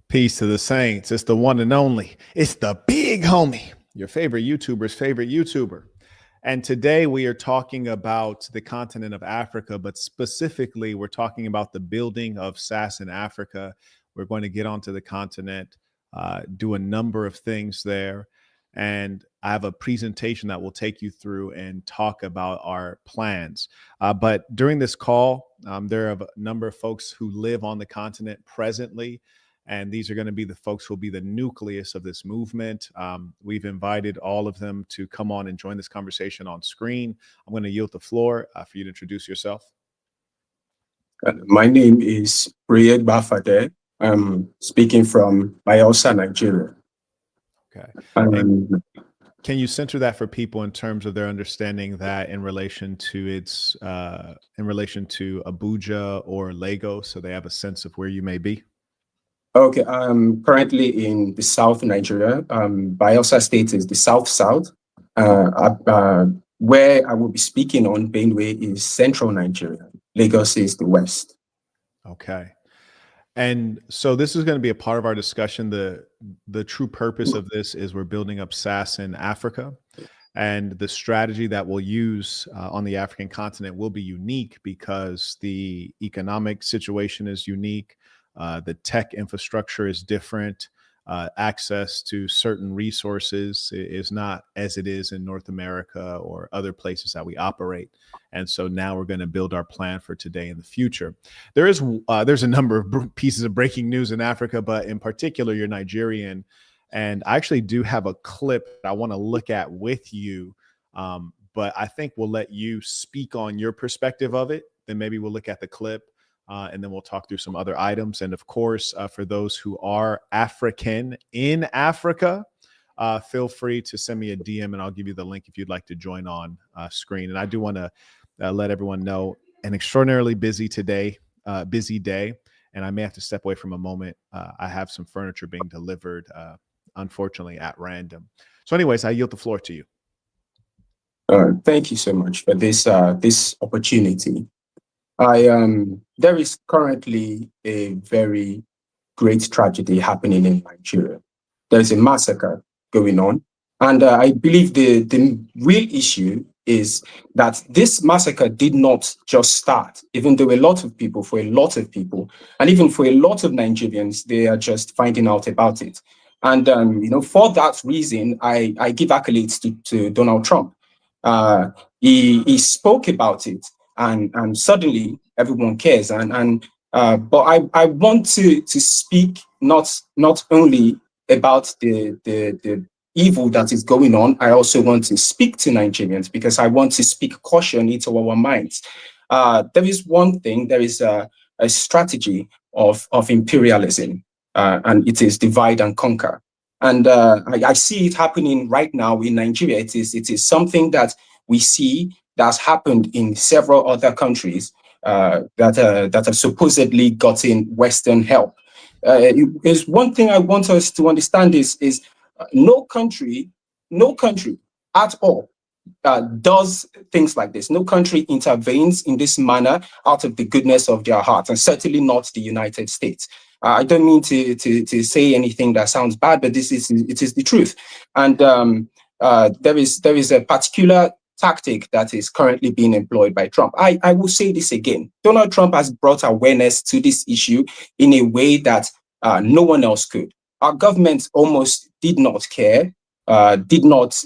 Peace to the saints. It's the one and only. It's the big homie, your favorite YouTuber's favorite YouTuber. And today we are talking about the continent of Africa, but specifically we're talking about the building of SASN Africa. We're going to get onto the continent, do a number of things there. And I have a presentation that will take you through and talk about our plans. But during this call, there are a number of folks who live on the continent presently. And these are going to be the folks who will be the nucleus of this movement. We've invited all of them to come on and join this conversation on screen. I'm going to yield the floor for you to introduce yourself. My name is Riyad Bafade. I'm speaking from Bayelsa, Nigeria. Okay. Can you center that for people in terms of their understanding that in relation to its in relation to Abuja or Lagos, so they have a sense of where you may be? Okay, I'm currently in the South Nigeria. Bayelsa State is the South. Where I will be speaking on Benue is Central Nigeria. Lagos is the West. Okay. And so this is going to be a part of our discussion. The true purpose of this is we're building up SASN Africa, and the strategy that we'll use on the African continent will be unique because the economic situation is unique. The tech infrastructure is different. Access to certain resources is not as it is in North America or other places that we operate. And so now we're going to build our plan for today and the future. There's a number of pieces of breaking news in Africa, but in particular, you're Nigerian. And I actually do have a clip I want to look at with you. But I think we'll let you speak on your perspective of it. Then maybe we'll look at the clip. And then we'll talk through some other items. And of course, for those who are African in Africa, feel free to send me a DM and I'll give you the link if you'd like to join on screen. And I do want to let everyone know an extraordinarily busy day. And I may have to step away from a moment. I have some furniture being delivered, unfortunately, at random. So anyways, I yield the floor to you. Thank you so much for this opportunity. There is currently a very great tragedy happening in Nigeria. There's a massacre going on. And I believe the real issue is that this massacre did not just start, even though for a lot of people, and even for a lot of Nigerians, they are just finding out about it. And, for that reason, I give accolades to Donald Trump. He spoke about it. And suddenly everyone cares. But I want to speak not only about the evil that is going on. I also want to speak to Nigerians because I want to speak caution into our minds. There is one thing. There is a strategy of imperialism, and it is divide and conquer. And I see it happening right now in Nigeria. It is something that we see that's happened in several other countries that have supposedly gotten Western help. Is one thing I want us to understand is no country at all does things like this. No country intervenes in this manner out of the goodness of their heart, and certainly not the United States. I don't mean to say anything that sounds bad, but it is the truth. And there is a particular tactic that is currently being employed by Trump. I will say this again. Donald Trump has brought awareness to this issue in a way that no one else could. Our government almost did not care, did not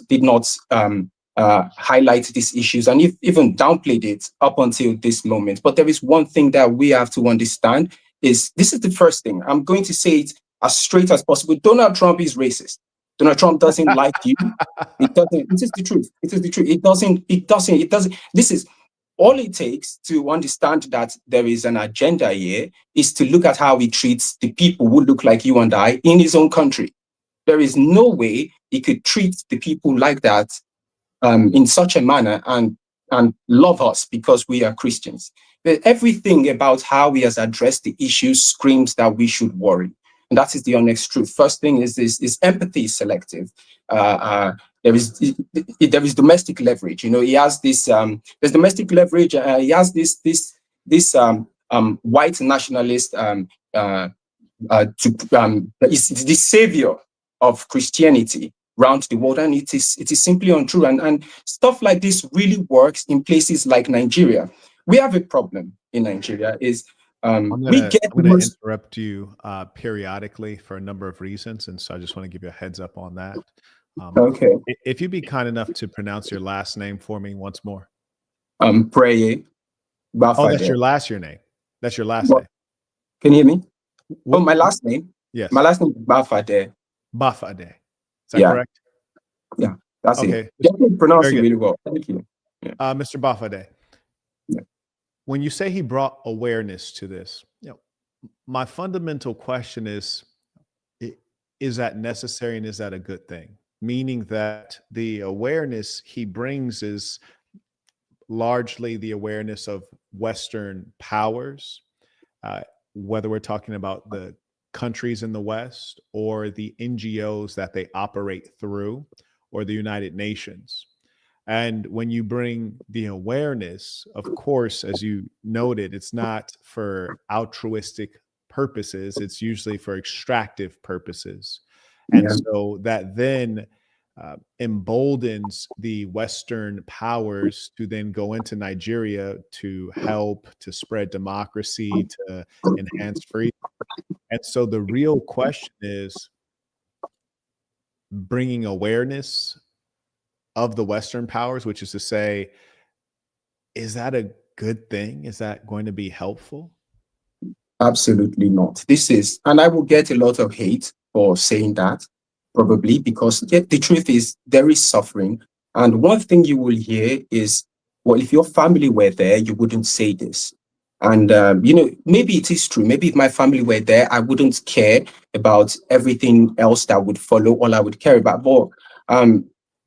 highlight these issues, and even downplayed it up until this moment. But there is one thing that we have to understand is this is the first thing. I'm going to say it as straight as possible. Donald Trump is racist. Donald Trump doesn't like you. It doesn't. It is the truth. It is the truth. It doesn't. This is all it takes to understand that there is an agenda here is to look at how he treats the people who look like you and I in his own country. There is no way he could treat the people like that in such a manner and love us because we are Christians. But everything about how he has addressed the issue screams that we should worry. And that is the honest truth. First thing is empathy is selective. There is domestic leverage. He has this there's domestic leverage. He has this white nationalist is the savior of Christianity around the world, and it is simply untrue. And stuff like this really works in places like Nigeria. We have a problem in Nigeria. Is we get I'm gonna most interrupt you periodically for a number of reasons, and so I just want to give you a heads up on that. okay. If you'd be kind enough to pronounce your last name for me once more. Prayer Oh, that's Bafade. your name. That's your last What? name. Can you hear me? Oh, What? my last name. My Yes, last name is Bafade. Bafade. Is that Yeah, correct? yeah, that's it. Okay, You can pronounce very it good. really well. Thank you. Yeah, Mr. Bafade, yeah. when you say he brought awareness to this, my fundamental question is, is that necessary and is that a good thing? Meaning that the awareness he brings is largely the awareness of Western powers, uh, whether we're talking about the countries in the West or the NGOs that they operate through or the United Nations. And when you bring the awareness, of course, as you noted, it's not for altruistic purposes, it's usually for extractive purposes. And Yeah. so that then emboldens the Western powers to then go into Nigeria to help, to spread democracy, to enhance freedom. And so the real question is bringing awareness of the Western powers, which is to say, is that a good thing? Is that going to be helpful? Absolutely not. This is, and I will get a lot of hate for saying that, probably because the truth is there is suffering. And one thing you will hear is, well, if your family were there, you wouldn't say this. And, maybe it is true. Maybe if my family were there, I wouldn't care about everything else that would follow. All I would care about. But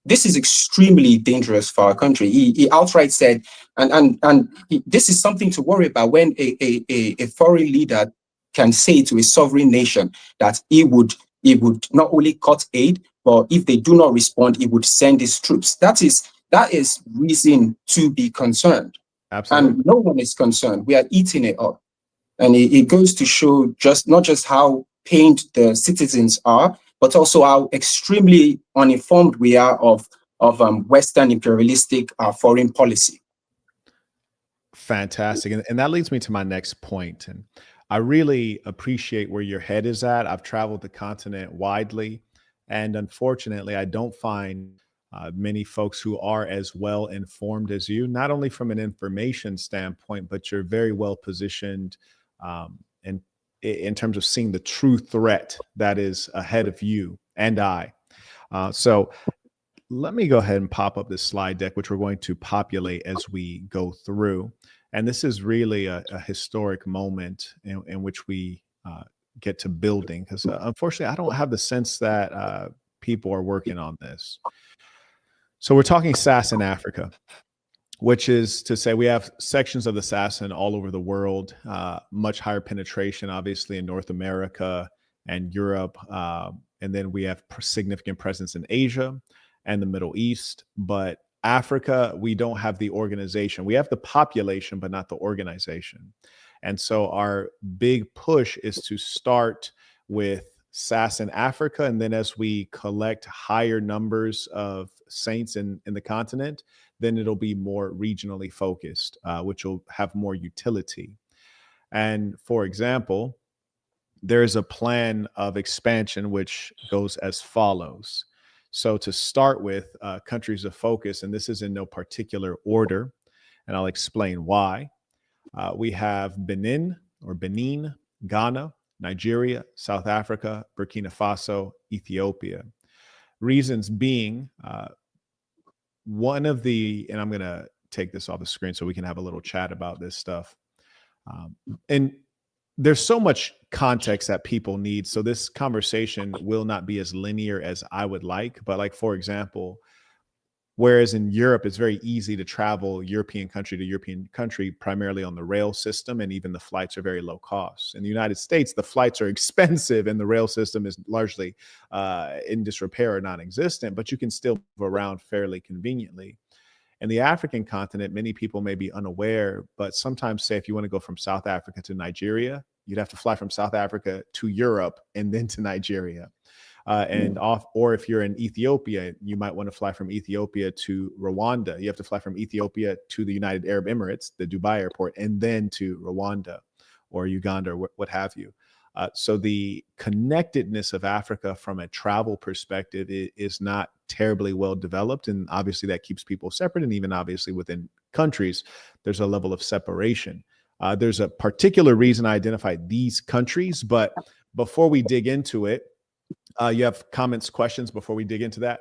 this is extremely dangerous for our country. He outright said, this is something to worry about when a foreign leader can say to a sovereign nation that he would not only cut aid, but if they do not respond, he would send his troops. That is reason to be concerned. Absolutely. And no one is concerned. We are eating it up. And it goes to show just not just how pained the citizens are, but also how extremely uninformed we are of Western imperialistic foreign policy. Fantastic. And that leads me to my next point. And I really appreciate where your head is at. I've traveled the continent widely, and unfortunately, I don't find many folks who are as well informed as you, not only from an information standpoint, but you're very well positioned in terms of seeing the true threat that is ahead of you and I. So let me go ahead and pop up this slide deck, which we're going to populate as we go through. And this is really a historic moment in which we get to building, because unfortunately, I don't have the sense that people are working on this. So we're talking SASN Africa, which is to say we have sections of the SASN all over the world, much higher penetration, obviously, in North America and Europe. And then we have significant presence in Asia and the Middle East. But Africa, we don't have the organization. We have the population, but not the organization. And so our big push is to start with SASN Africa. And then as we collect higher numbers of saints in the continent, then it'll be more regionally focused, which will have more utility. And for example, there's a plan of expansion which goes as follows. So to start with, countries of focus, and this is in no particular order, and I'll explain why. We have Benin, Ghana, Nigeria, South Africa, Burkina Faso, Ethiopia. Reasons being, and I'm going to take this off the screen so we can have a little chat about this stuff. And there's so much context that people need. So this conversation will not be as linear as I would like. But like, for example, whereas in Europe, it's very easy to travel European country to European country, primarily on the rail system, and even the flights are very low cost. In the United States, the flights are expensive and the rail system is largely in disrepair or non-existent, but you can still move around fairly conveniently. In the African continent, many people may be unaware, but sometimes say if you want to go from South Africa to Nigeria, you'd have to fly from South Africa to Europe and then to Nigeria. Or if you're in Ethiopia, you might want to fly from Ethiopia to Rwanda. You have to fly from Ethiopia to the United Arab Emirates, the Dubai airport, and then to Rwanda or Uganda or what have you. So the connectedness of Africa from a travel perspective is not terribly well developed. And obviously that keeps people separate. And even obviously within countries, there's a level of separation. There's a particular reason I identified these countries, but before we dig into it, you have comments, questions before we dig into that?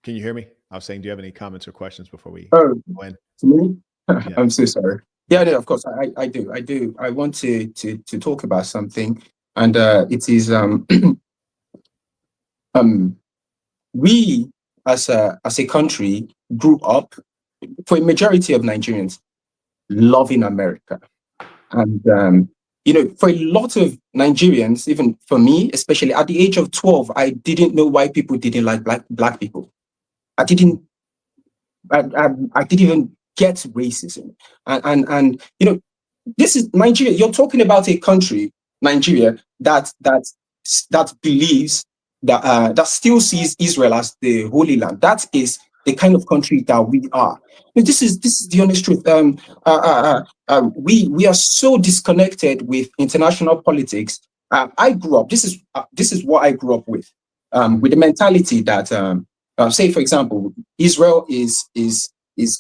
Can you hear me? I was saying, do you have any comments or questions before we Oh, go in? to me? Yeah. I'm so sorry. Yeah, no, of course, I do. I want to talk about something, and it is we as a country grew up, for a majority of Nigerians, loving America. And for a lot of Nigerians, even for me, especially at the age of 12, I didn't know why people didn't like black people. I didn't even get racism. And this is Nigeria. You're talking about a country, Nigeria, that believes that still sees Israel as the Holy Land. That is the kind of country that we are. And this is the honest truth. We are so disconnected with international politics. I grew up. This is what I grew up with the mentality that, say for example, Israel is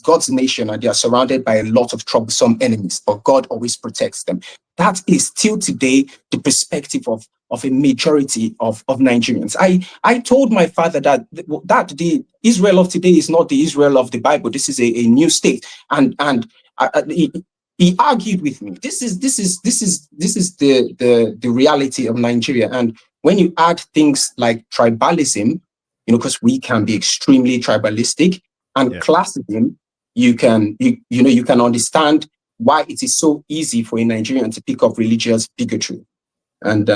God's nation and they are surrounded by a lot of troublesome enemies, but God always protects them. That is still today the perspective of a majority of Nigerians. I told my father that the Israel of today is not the Israel of the Bible. This is a new state, and he argued with me. This is the reality of Nigeria. And when you add things like tribalism, because we can be extremely tribalistic, and classism, you can understand why it is so easy for a Nigerian to pick up religious bigotry. And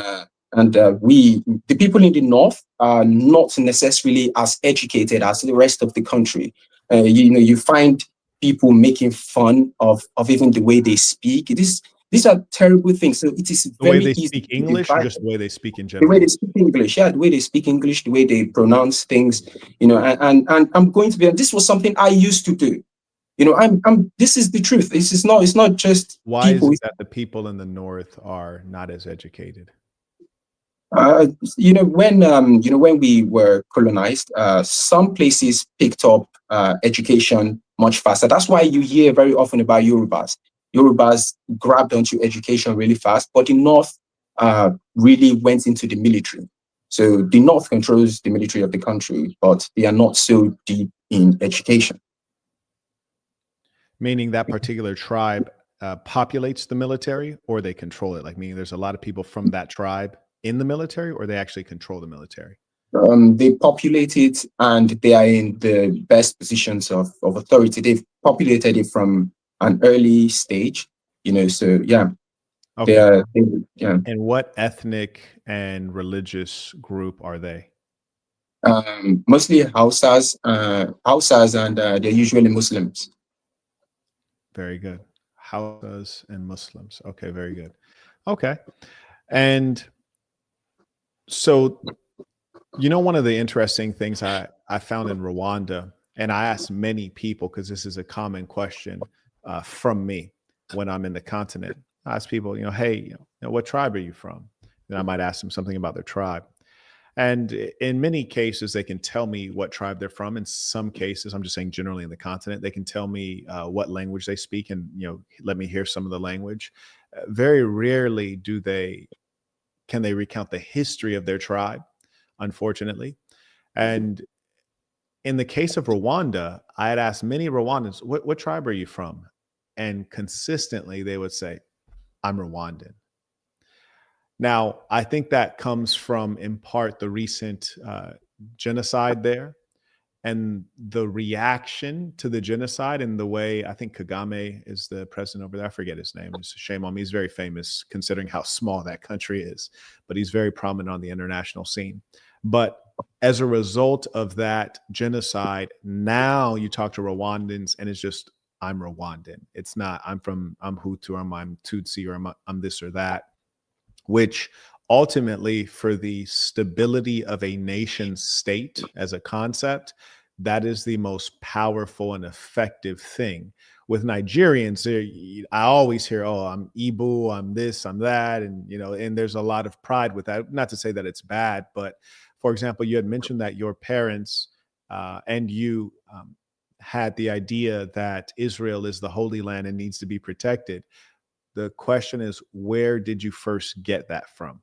we, the people in the north, are not necessarily as educated as the rest of the country. You find people making fun of even the way they speak. These are terrible things. So it is the way very they easy speak English, or just the way they speak in the general? way they speak English, the way they speak English, the way they pronounce things, and I'm going to be. This was something I used to do. This is the truth. It's not just Why people. is it that the people in the north are not as educated? When we were colonized, some places picked up education much faster. That's why you hear very often about Yorubas. Yorubas grabbed onto education really fast, but the North really went into the military. So the North controls the military of the country, but they are not so deep in education. Meaning that particular tribe populates the military, or they control it? Like, meaning there's a lot of people from that tribe in the military, or they actually control the military? They populate it, and they are in the best positions of authority. They've populated it from an early stage, so yeah. Okay. Yeah. And what ethnic and religious group are they? Mostly Hausas, and they're usually Muslims. Very good. Hausas and Muslims. Okay, very good. Okay. And so, one of the interesting things I found in Rwanda, and I asked many people, because this is a common question from me when I'm in the continent. I ask people, hey, what tribe are you from? Then I might ask them something about their tribe. And in many cases, they can tell me what tribe they're from. In some cases, I'm just saying generally in the continent, they can tell me what language they speak and, let me hear some of the language. Very rarely can they recount the history of their tribe, unfortunately. And in the case of Rwanda, I had asked many Rwandans, what tribe are you from? And consistently they would say, I'm Rwandan. Now, I think that comes from, in part, the recent genocide there and the reaction to the genocide, and the way, I think Kagame is the president over there. I forget his name. It's a shame on me. He's very famous considering how small that country is, but he's very prominent on the international scene. But as a result of that genocide, now you talk to Rwandans and it's just, I'm Rwandan. It's not, I'm Hutu, or I'm Tutsi, or I'm this or that, which ultimately, for the stability of a nation state as a concept, that is the most powerful and effective thing. With Nigerians, I always hear, oh, I'm Igbo, I'm this, I'm that. And, and there's a lot of pride with that. Not to say that it's bad, but for example, you had mentioned that your parents and you had the idea that Israel is the Holy Land and needs to be protected. The question is, where did you first get that from?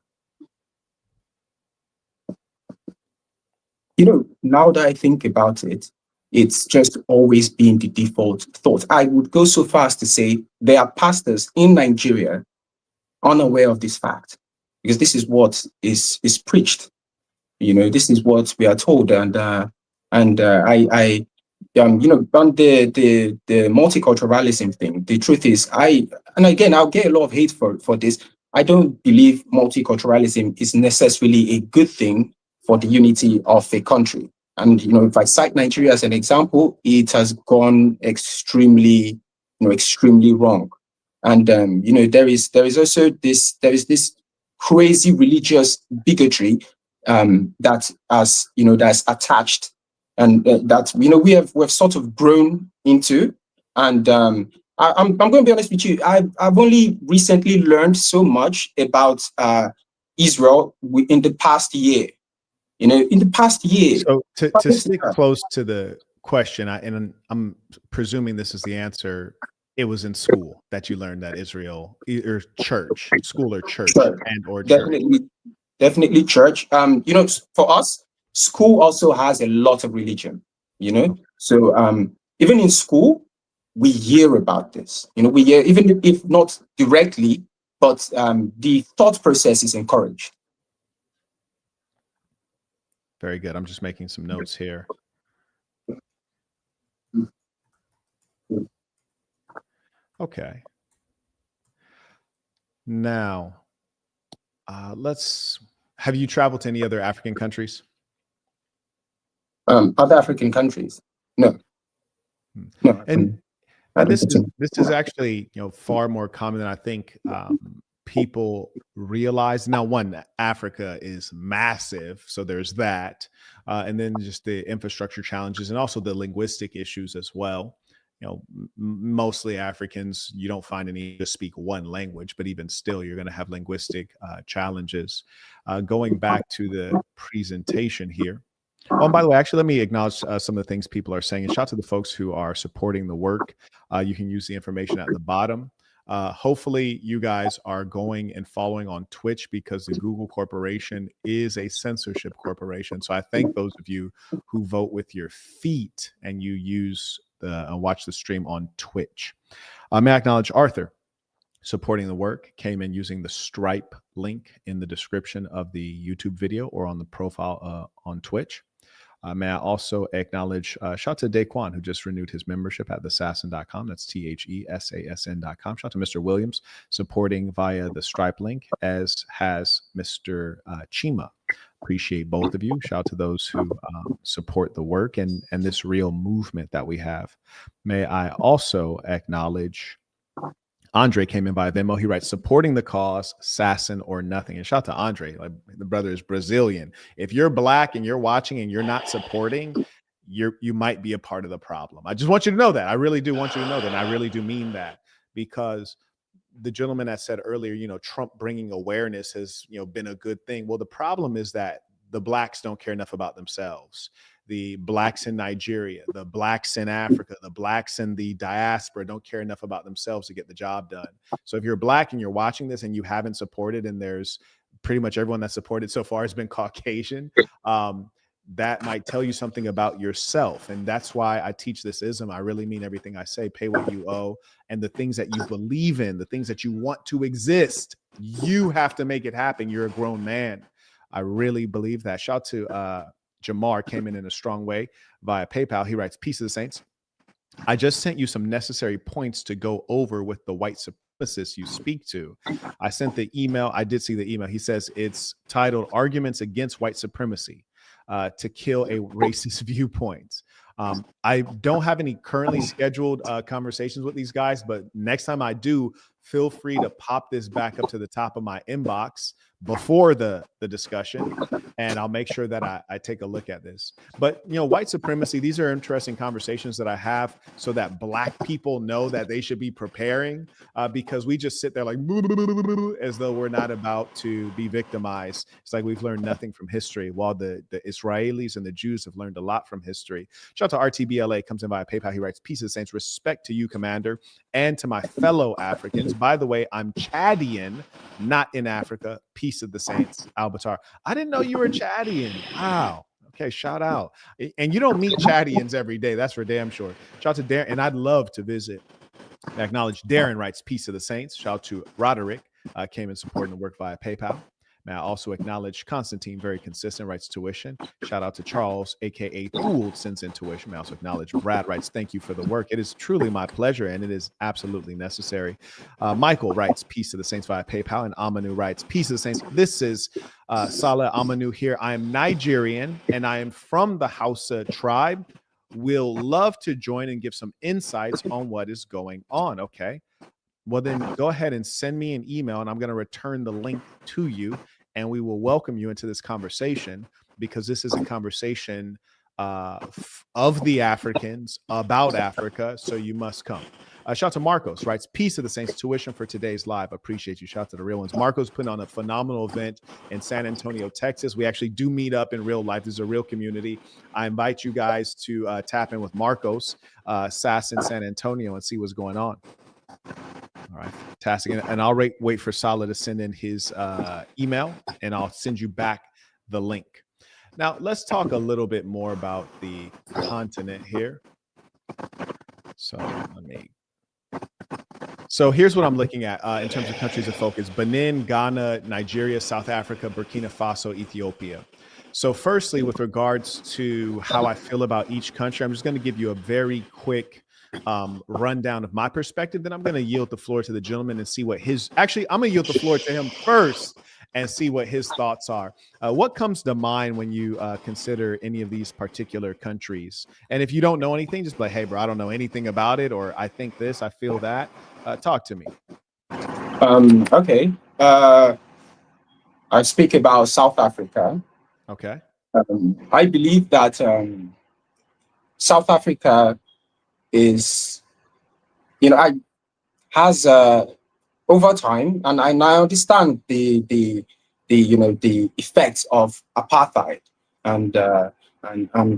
Now that I think about it, it's just always been the default thought. I would go so far as to say there are pastors in Nigeria unaware of this fact, because this is what is preached. This is what we are told, and I on the multiculturalism thing. The truth is, and again, I'll get a lot of hate for this. I don't believe multiculturalism is necessarily a good thing for the unity of a country. And if I cite Nigeria as an example, it has gone extremely wrong. And there is also this crazy religious bigotry that that's attached, and that we've sort of grown into. And I'm going to be honest with you. I've only recently learned so much about Israel in the past year. So to stick close to the question, and I'm presuming this is the answer. It was in school that you learned that Israel, or church, school or church, or definitely, church. Definitely church. For us, school also has a lot of religion. So even in school, we hear about this. We hear, even if not directly, but the thought process is encouraged. Very good. I'm just making some notes here. Okay. Now, have you traveled to any other African countries? Other African countries? No. No. And this is actually, far more common than I think people realize. Now, one, Africa is massive, so there's that, and then just the infrastructure challenges and also the linguistic issues as well. Mostly Africans, you don't find any to speak one language, but even still, you're going to have linguistic challenges. Going back to the presentation here. Oh, and by the way, actually, let me acknowledge some of the things people are saying. And shout out to the folks who are supporting the work. You can use the information at the bottom. Hopefully, you guys are going and following on Twitch, because the Google Corporation is a censorship corporation. So I thank those of you who vote with your feet and you use watch the stream on Twitch. May I acknowledge Arthur, supporting the work, came in using the Stripe link in the description of the YouTube video or on the profile on Twitch. May I also acknowledge shout out to Daquan, who just renewed his membership at thesasn.com. That's THESASN.com. Shout out to Mr. Williams, supporting via the Stripe link, as has Mr. Chima. Appreciate both of you. Shout out to those who support the work and this real movement that we have. May I also acknowledge Andre came in by Venmo. He writes, supporting the cause, SASN or nothing. And shout out to Andre. Like, the brother is Brazilian. If you're Black and you're watching and you're not supporting, you might be a part of the problem. I just want you to know that. I really do want you to know that. And I really do mean that, because the gentleman that said earlier, Trump bringing awareness has, been a good thing. Well, the problem is that the Blacks don't care enough about themselves. The Blacks in Nigeria, the Blacks in Africa, the Blacks in the diaspora don't care enough about themselves to get the job done. So if you're Black and you're watching this and you haven't supported, and there's pretty much everyone that's supported so far has been Caucasian, that might tell you something about yourself. And that's why I teach this ism. I really mean everything I say. Pay what you owe. And the things that you believe in, the things that you want to exist, you have to make it happen. You're a grown man. I really believe that. Shout out to Jamar, came in a strong way via PayPal. He writes, peace of the saints. I just sent you some necessary points to go over with the white supremacists you speak to. I sent the email. I did see the email. He says it's titled Arguments Against White Supremacy. to kill a racist viewpoint. I don't have any currently scheduled conversations with these guys, but next time I do, feel free to pop this back up to the top of my inbox before the discussion, and I'll make sure that I take a look at this. But, you know, white supremacy, these are interesting conversations that I have so that Black people know that they should be preparing, because we just sit there like as though we're not about to be victimized. It's like we've learned nothing from history, while the Israelis and the Jews have learned a lot from history. Shout out to RTBLA, comes in via PayPal. He writes, "Peace of the Saints, respect to you, Commander, and to my fellow Africans. By the way, I'm Chadian, not in Africa. Peace of the Saints, Albatar." I didn't know you were Chadian. Wow. Okay, shout out. And you don't meet Chadians every day. That's for damn sure. Shout out to Darren, and I'd love to visit. I acknowledge Darren writes, "Peace of the Saints." Shout out to Roderick, came in supporting the work via PayPal. May I also acknowledge Constantine, very consistent, writes tuition. Shout out to Charles, aka Fooled, sends in tuition. May I also acknowledge Brad writes, "Thank you for the work. It is truly my pleasure, and it is absolutely necessary." Michael writes, "Peace to the Saints" via PayPal, and Amanu writes, "Peace to the Saints." This is Salah Amanu here. I am Nigerian, and I am from the Hausa tribe. Will love to join and give some insights on what is going on. Okay. Well, then go ahead and send me an email, and I'm going to return the link to you, and we will welcome you into this conversation, because this is a conversation of the Africans about Africa, so you must come. Shout out to Marcos, writes, "Peace to the Saints, tuition for today's live. Appreciate you." Shout out to the real ones. Marcos putting on a phenomenal event in San Antonio, Texas. We actually do meet up in real life. This is a real community. I invite you guys to tap in with Marcos, SASN San Antonio, and see what's going on. All right, fantastic. And I'll wait for Salah to send in his email, and I'll send you back the link. Now, let's talk a little bit more about the continent here. So here's what I'm looking at in terms of countries of focus: Benin, Ghana, Nigeria, South Africa, Burkina Faso, Ethiopia. So firstly, with regards to how I feel about each country, I'm just going to give you a very quick rundown of my perspective. Then I'm going to yield the floor to the gentleman and see what I'm going to yield the floor to him first and see what his thoughts are. What comes to mind when you consider any of these particular countries? And if you don't know anything, just be like, "Hey, bro, I don't know anything about it," or "I think this, I feel that." Talk to me. Okay. I speak about South Africa. Okay. I believe that South Africa is, has over time, and I understand the effects of apartheid and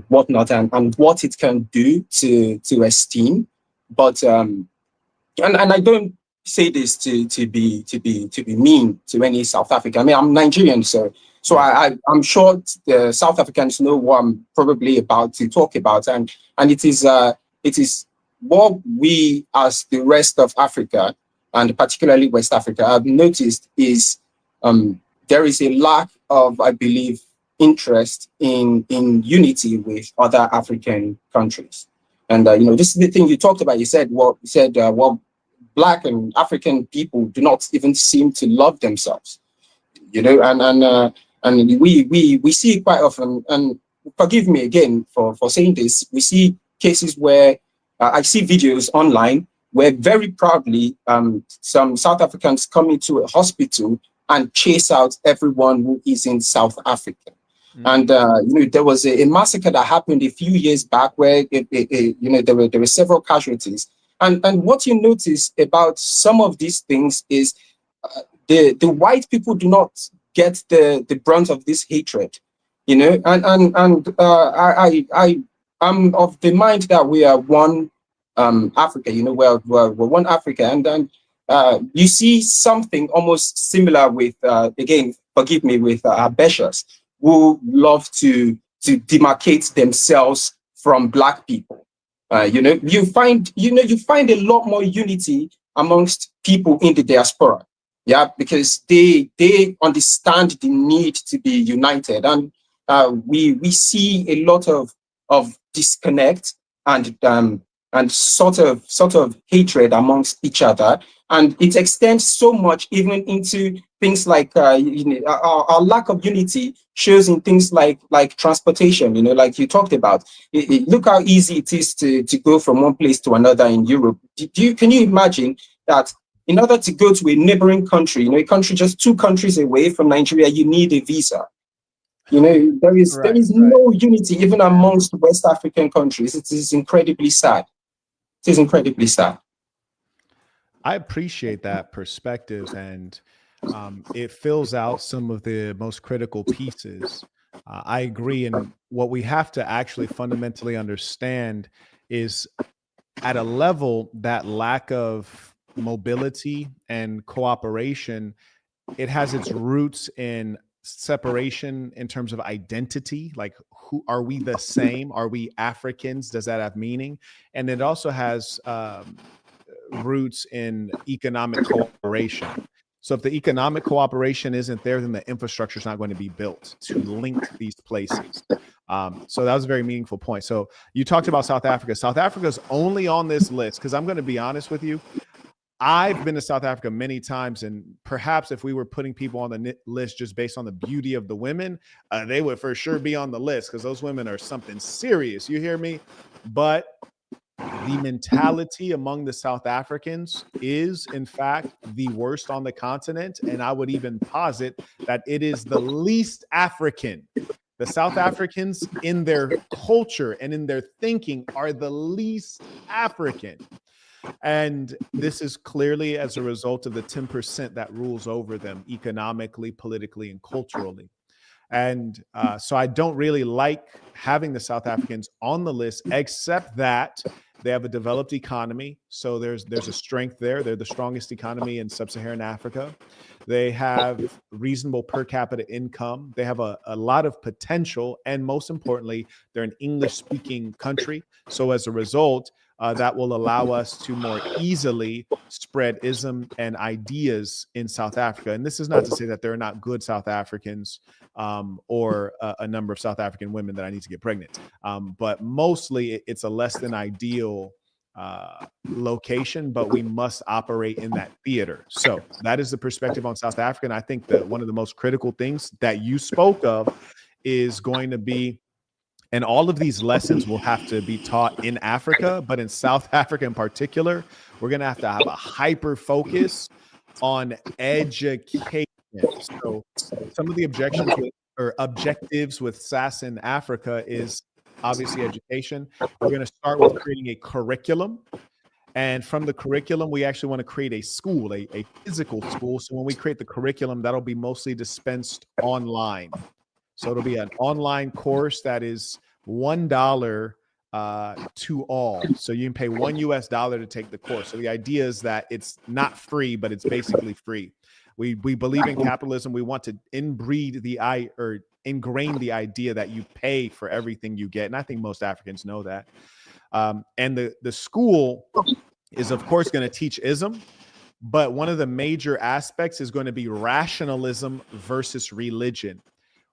whatnot, and what it can do to esteem, but and I don't say this to be mean to any South African. I mean, I'm Nigerian, so I'm sure the South Africans know what I'm probably about to talk about, and it is what we, as the rest of Africa, and particularly West Africa, have noticed is there is a lack of, I believe, interest in unity with other African countries. And this is the thing you talked about. You said Black and African people do not even seem to love themselves. And we see it quite often. And forgive me again for saying this. We see cases where I see videos online where very proudly some South Africans come into a hospital and chase out everyone who is in South Africa. Mm-hmm. And there was a massacre that happened a few years back where there were several casualties. And what you notice about some of these things is the white people do not get the brunt of this hatred, and I'm of the mind that we are one Africa, we're one Africa, and then you see something almost similar with again, forgive me, with Abeshas, who love to demarcate themselves from Black people. You find a lot more unity amongst people in the diaspora, because they understand the need to be united, and we see a lot of disconnect and and sort of hatred amongst each other. And it extends so much even into things like our lack of unity shows in things like transportation, like you talked about. Look how easy it is to go from one place to another in Europe. Can you imagine that in order to go to a neighboring country, a country just 2 countries away from Nigeria, you need a visa? There is no unity even amongst West African countries. It is incredibly sad. It is incredibly sad. I appreciate that perspective, and it fills out some of the most critical pieces. I agree. And what we have to actually fundamentally understand is at a level that lack of mobility and cooperation, it has its roots in separation in terms of identity. Like, who are we? The same? Are we Africans? Does that have meaning? And it also has roots in economic cooperation. So if the economic cooperation isn't there, then the infrastructure is not going to be built to link these places. So that was a very meaningful point. So you talked about South Africa. South Africa is only on this list because I'm going to be honest with you. I've been to South Africa many times, and perhaps if we were putting people on the list just based on the beauty of the women, they would for sure be on the list because those women are something serious. You hear me? But the mentality among the South Africans is, in fact, the worst on the continent. And I would even posit that it is the least African. The South Africans in their culture and in their thinking are the least African. And this is clearly as a result of the 10% that rules over them economically, politically, and culturally. And so I don't really like having the South Africans on the list, except that they have a developed economy. So there's a strength there. They're the strongest economy in sub-Saharan Africa. They have reasonable per capita income. They have a lot of potential. And most importantly, they're an English-speaking country. So as a result, that will allow us to more easily spread ism and ideas in South Africa. And this is not to say that there are not good South Africans or a number of South African women that I need to get pregnant. But mostly it's a less than ideal location, but we must operate in that theater. So that is the perspective on South Africa. And I think that one of the most critical things that you spoke of is going to be, and all of these lessons will have to be taught in Africa, but in South Africa in particular, we're going to have a hyper focus on education. So some of the objectives with SASN Africa is obviously education. We're going to start with creating a curriculum. And from the curriculum, we actually want to create a school, a physical school. So when we create the curriculum, that'll be mostly dispensed online. So it'll be an online course that is $1 to all. So you can pay $1 to take the course. So the idea is that it's not free, but it's basically free. We believe in capitalism. We want to ingrain the idea that you pay for everything you get. And I think most Africans know that. And the school is, of course, going to teach ism. But one of the major aspects is going to be rationalism versus religion.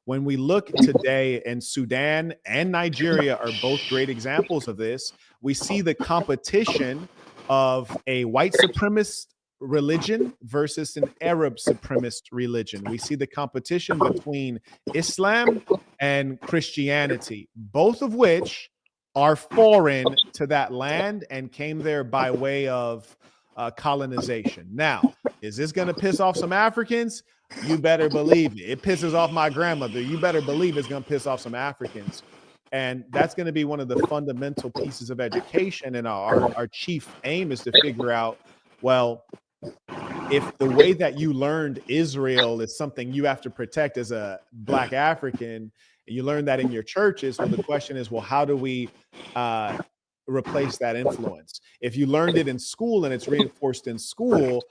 When we look today, and Sudan and Nigeria are both great examples of this, we see the competition of a white supremacist religion versus an Arab supremacist religion. We see the competition between Islam and Christianity, both of which are foreign to that land and came there by way of colonization. Now, is this going to piss off some Africans? You better believe it. It pisses off my grandmother. You better believe it's going to piss off some Africans. And that's going to be one of the fundamental pieces of education. And our chief aim is to figure out, well, if the way that you learned Israel is something you have to protect as a Black African, and you learn that in your churches, well, the question is, well, how do we replace that influence? If you learned it in school and it's reinforced in school,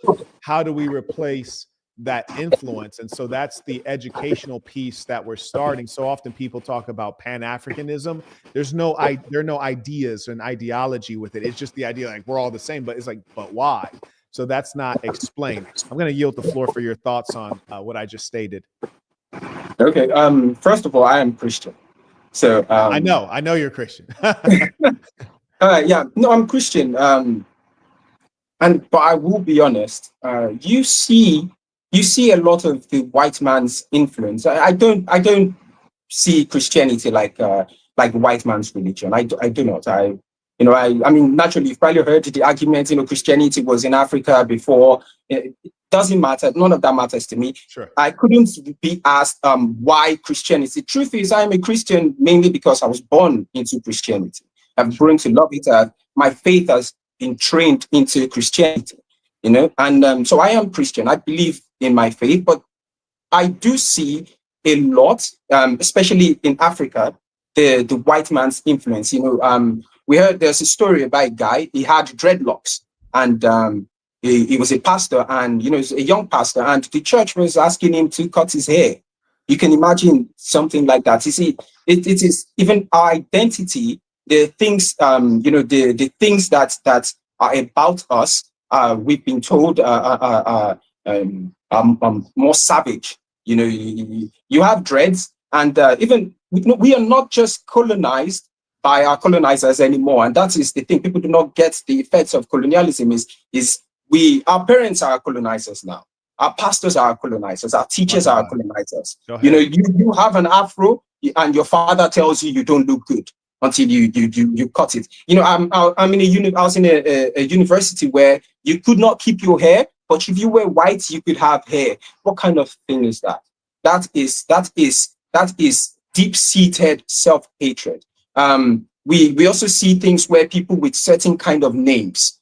how do we replace that influence? And so that's the educational piece that we're starting. So often people talk about Pan-Africanism. There are no ideas and ideology with it. It's just the idea like we're all the same, but it's like, but why? So that's not explained. I'm going to yield the floor for your thoughts on what I just stated. Okay. First of all, I am Christian. So I know you're Christian. Yeah, no, I'm Christian. But I will be honest. You see a lot of the white man's influence. I don't see Christianity like the white man's religion. I do not. I mean, naturally, you've probably heard the argument. Christianity was in Africa before. It doesn't matter. None of that matters to me. Sure. I couldn't be asked why Christianity. Truth is, I'm a Christian mainly because I was born into Christianity. I've grown to love it. My faith has been trained into Christianity. And so I am Christian. I believe in my faith, but I do see a lot, especially in Africa, the white man's influence. We heard there's a story about a guy. He had dreadlocks, and he was a pastor, and he's a young pastor, and the church was asking him to cut his hair. You can imagine something like that. You see, it is even our identity, the things, the things that are about us. We've been told more savage. You have dreads, and even we are not just colonized by our colonizers anymore, and that is the thing. People do not get the effects of colonialism. Is our parents are colonizers now. Our pastors are colonizers. Our teachers are colonizers. You have an afro, and your father tells you don't look good until you cut it. I'm in I was in a university where you could not keep your hair, but if you were white, you could have hair. What kind of thing is that? That is deep-seated self-hatred. We also see things where people with certain kind of names,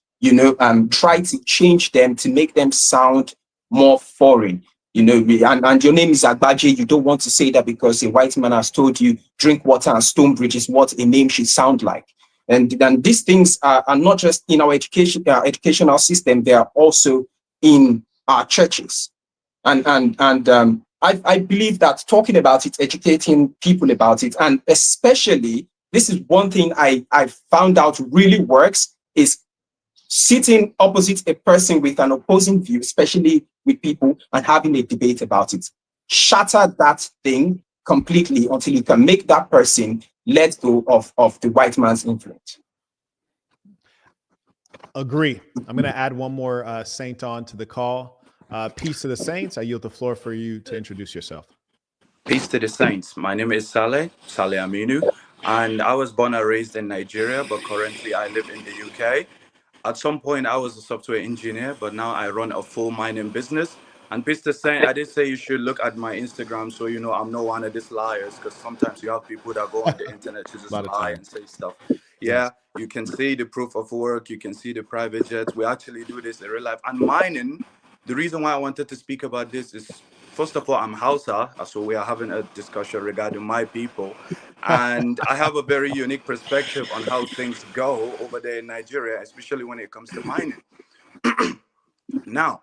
try to change them to make them sound more foreign. And your name is Agbaje. You don't want to say that because a white man has told you drink water and Stonebridge is what a name should sound like. And these things are not just in our educational system; they are also in our churches. I believe that talking about it, educating people about it, and especially this is one thing I found out really works is sitting opposite a person with an opposing view, especially with people, and having a debate about it. Shatter that thing completely until you can make that person let go of the white man's influence. Agree. I'm going to add one more saint on to the call. Peace to the saints. I yield the floor for you to introduce yourself. Peace to the saints. My name is Saleh Aminu, and I was born and raised in Nigeria, but currently I live in the UK. At some point, I was a software engineer, but now I run a full mining business. And Mr. Saint, I did say you should look at my Instagram so you know I'm not one of these liars, because sometimes you have people that go on the internet to just lie and say stuff. Yeah, you can see the proof of work. You can see the private jets. We actually do this in real life. And mining, the reason why I wanted to speak about this is, first of all, I'm Hausa, so we are having a discussion regarding my people. And I have a very unique perspective on how things go over there in Nigeria, especially when it comes to mining. Now,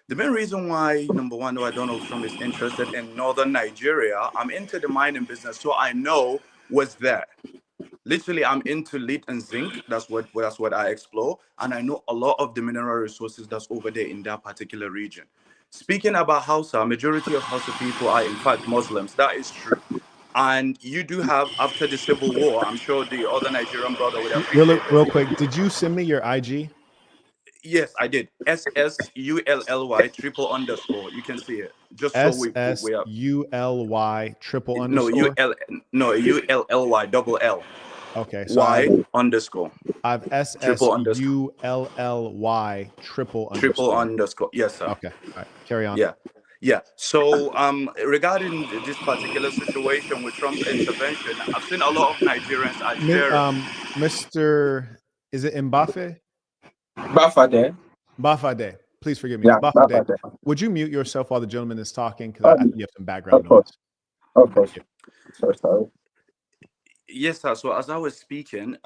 the main reason why, number one, why Donald Trump is interested in northern Nigeria, I'm into the mining business, so I know what's there. Literally, I'm into lead and zinc. That's what I explore. And I know a lot of the mineral resources that's over there in that particular region. Speaking about Hausa, majority of Hausa people are, in fact, Muslims. That is true. And you do have, after the Civil War, I'm sure the other Nigerian brother would appreciate this. Real quick, did you send me your IG? Yes, I did. SSULLY triple underscore. You can see it. Just so we are SSULY triple no underscore. ULLY double L. Okay, so Y underscore. I've SSULLY triple underscore. Yes, sir. Okay, all right, carry on. Yeah. So regarding this particular situation with Trump's intervention, I've seen a lot of Nigerians are sharing. Mr. Is it Mbafe? Bafade. Please forgive me. Yeah, Bafade. Would you mute yourself while the gentleman is talking? Because I think you have some background noise. Of course. Sorry. Yes, sir. So as I was speaking,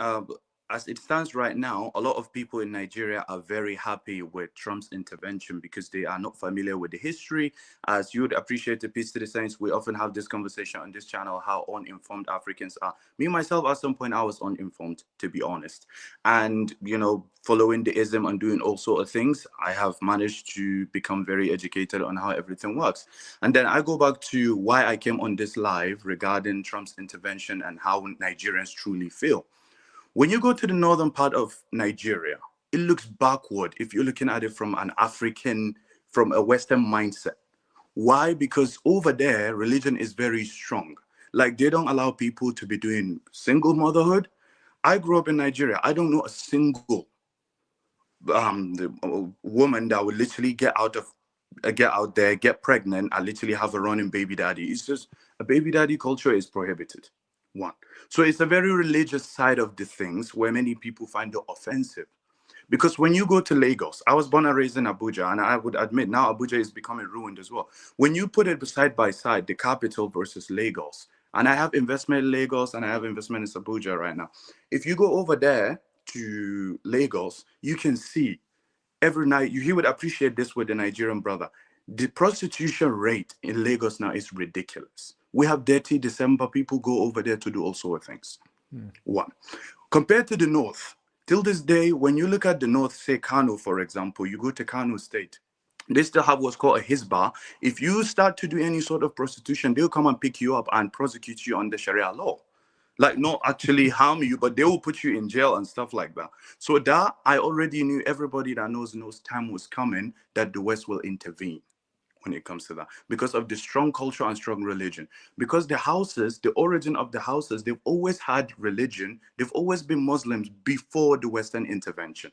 as it stands right now, a lot of people in Nigeria are very happy with Trump's intervention because they are not familiar with the history. As you would appreciate the Peace to the Saints, we often have this conversation on this channel, how uninformed Africans are. Me, myself, at some point, I was uninformed, to be honest. And, following the ism and doing all sorts of things, I have managed to become very educated on how everything works. And then I go back to why I came on this live regarding Trump's intervention and how Nigerians truly feel. When you go to the northern part of Nigeria, it looks backward if you're looking at it from from a Western mindset. Why? Because over there, religion is very strong. Like they don't allow people to be doing single motherhood. I grew up in Nigeria. I don't know a single woman that would literally get out there, get pregnant, and literally have a running baby daddy. It's just a baby daddy culture is prohibited. One. So it's a very religious side of the things where many people find it offensive. Because when you go to Lagos, I was born and raised in Abuja, and I would admit now Abuja is becoming ruined as well. When you put it side by side, the capital versus Lagos, and I have investment in Lagos and I have investment in Abuja right now. If you go over there to Lagos, you can see every night, he would appreciate this with the Nigerian brother. The prostitution rate in Lagos now is ridiculous. We have dirty December, people go over there to do all sorts of things. One. Compared to the north, till this day, when you look at the north, say Kano, for example, you go to Kano State, they still have what's called a hisbah. If you start to do any sort of prostitution, they'll come and pick you up and prosecute you under Sharia law. Like not actually harm you, but they will put you in jail and stuff like that. So that I already knew, everybody that knows time was coming that the West will intervene when it comes to that, because of the strong culture and strong religion. Because the houses, the origin of the houses, they've always had religion. They've always been Muslims before the Western intervention.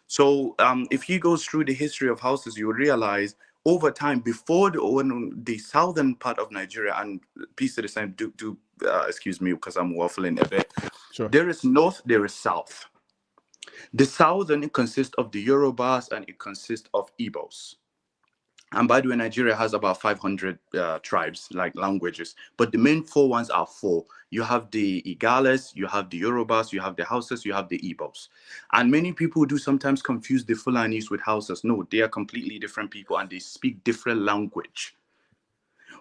So if he goes through the history of houses, you will realize over time, before the southern part of Nigeria, and peace to the same, excuse me, because I'm waffling a bit. Sure. There is north, there is south. The southern consists of the Yorubas and it consists of Igbos. And by the way, Nigeria has about 500 tribes, like languages. But the main four ones are four. You have the Igales, you have the Yorubas, you have the Hausas, you have the Igbos. And many people do sometimes confuse the Fulanis with Hausas. No, they are completely different people and they speak different language.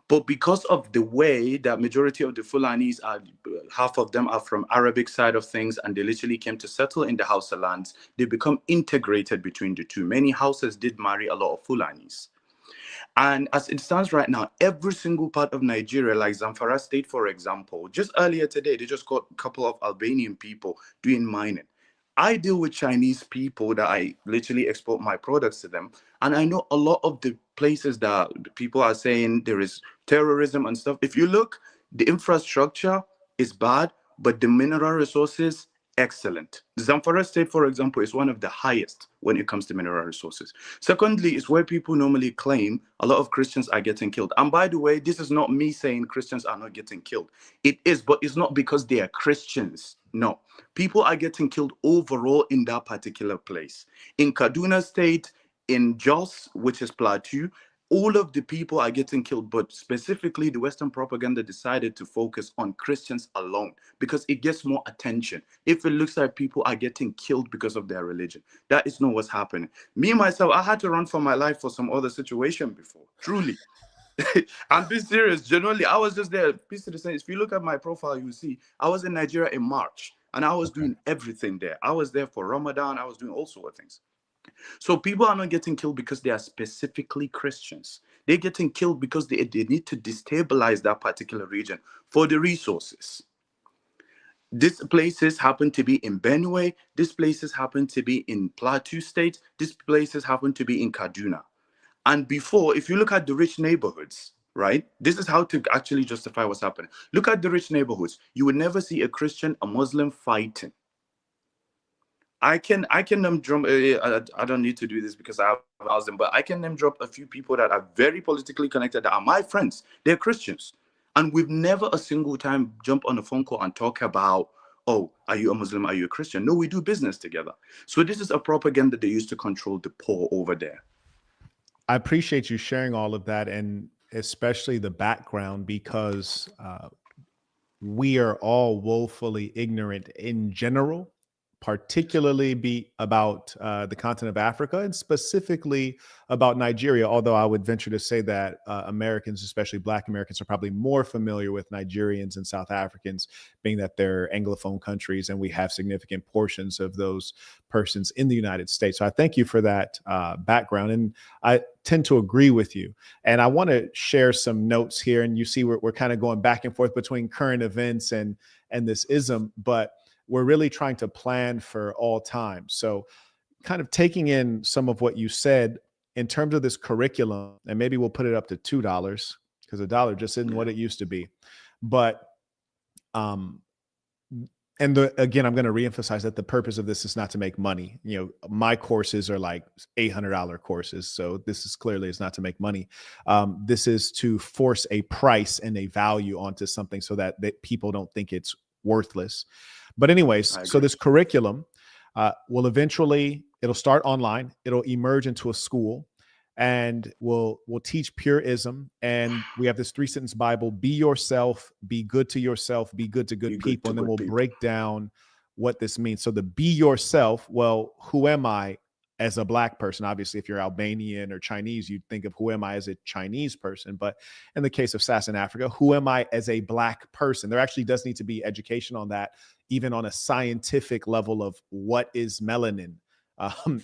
But because of the way that majority of the Fulanis are, half of them are from Arabic side of things, and they literally came to settle in the Hausa lands, they become integrated between the two. Many Hausas did marry a lot of Fulanis. And as it stands right now, every single part of Nigeria, like Zamfara State, for example, just earlier today, they just caught a couple of Albanian people doing mining. I deal with Chinese people that I literally export my products to them. And I know a lot of the places that people are saying there is terrorism and stuff. If you look, the infrastructure is bad, but the mineral resources, excellent. Zamfara State, for example, is one of the highest when it comes to mineral resources. Secondly, is where people normally claim a lot of Christians are getting killed. And by the way, this is not me saying Christians are not getting killed. It is, but it's not because they are Christians. No, people are getting killed overall in that particular place. In Kaduna State, in Jos, which is Plateau, all of the people are getting killed, but specifically the Western propaganda decided to focus on Christians alone because it gets more attention. If it looks like people are getting killed because of their religion, that is not what's happening. Me, myself, I had to run for my life for some other situation before, truly. I'm being serious. Generally, I was just there. Peace to the saints. If you look at my profile, you see I was in Nigeria in March and I was doing everything there. I was there for Ramadan. I was doing all sorts of things. So people are not getting killed because they are specifically Christians. They're getting killed because they need to destabilize that particular region for the resources. These places happen to be in Benue. These places happen to be in Plateau State. These places happen to be in Kaduna. And before, if you look at the rich neighborhoods, right? This is how to actually justify what's happening. Look at the rich neighborhoods. You would never see a Christian, a Muslim fighting. I can name drop. I don't need to do this because I have asked them, but I can name drop a few people that are very politically connected that are my friends. They're Christians, and we've never a single time jump on a phone call and talk about, oh, are you a Muslim? Are you a Christian? No, we do business together. So this is a propaganda they use to control the poor over there. I appreciate you sharing all of that, and especially the background, because we are all woefully ignorant in general, particularly about the continent of Africa and specifically about Nigeria. Although I would venture to say that Americans, especially Black Americans, are probably more familiar with Nigerians and South Africans, being that they're Anglophone countries and we have significant portions of those persons in the United States. So I thank you for that background. And I tend to agree with you. And I want to share some notes here. And you see, we're kind of going back and forth between current events and this ism, but we're really trying to plan for all time. So kind of taking in some of what you said in terms of this curriculum, and maybe we'll put it up to $2 because a dollar just isn't what it used to be. But again, I'm going to reemphasize that the purpose of this is not to make money. You know, my courses are like $800 courses. So this is clearly is not to make money. This is to force a price and a value onto something so that people don't think it's worthless. But anyways, so this curriculum will eventually, it'll start online. It'll emerge into a school. And we'll teach purism. And we have this 3-sentence Bible: be yourself, be good to yourself, be good to good people. And then we'll break down what this means. So the be yourself, well, who am I as a Black person? Obviously, if you're Albanian or Chinese, you'd think of who am I as a Chinese person. But in the case of SASN Africa, who am I as a Black person? There actually does need to be education on that, even on a scientific level of what is melanin.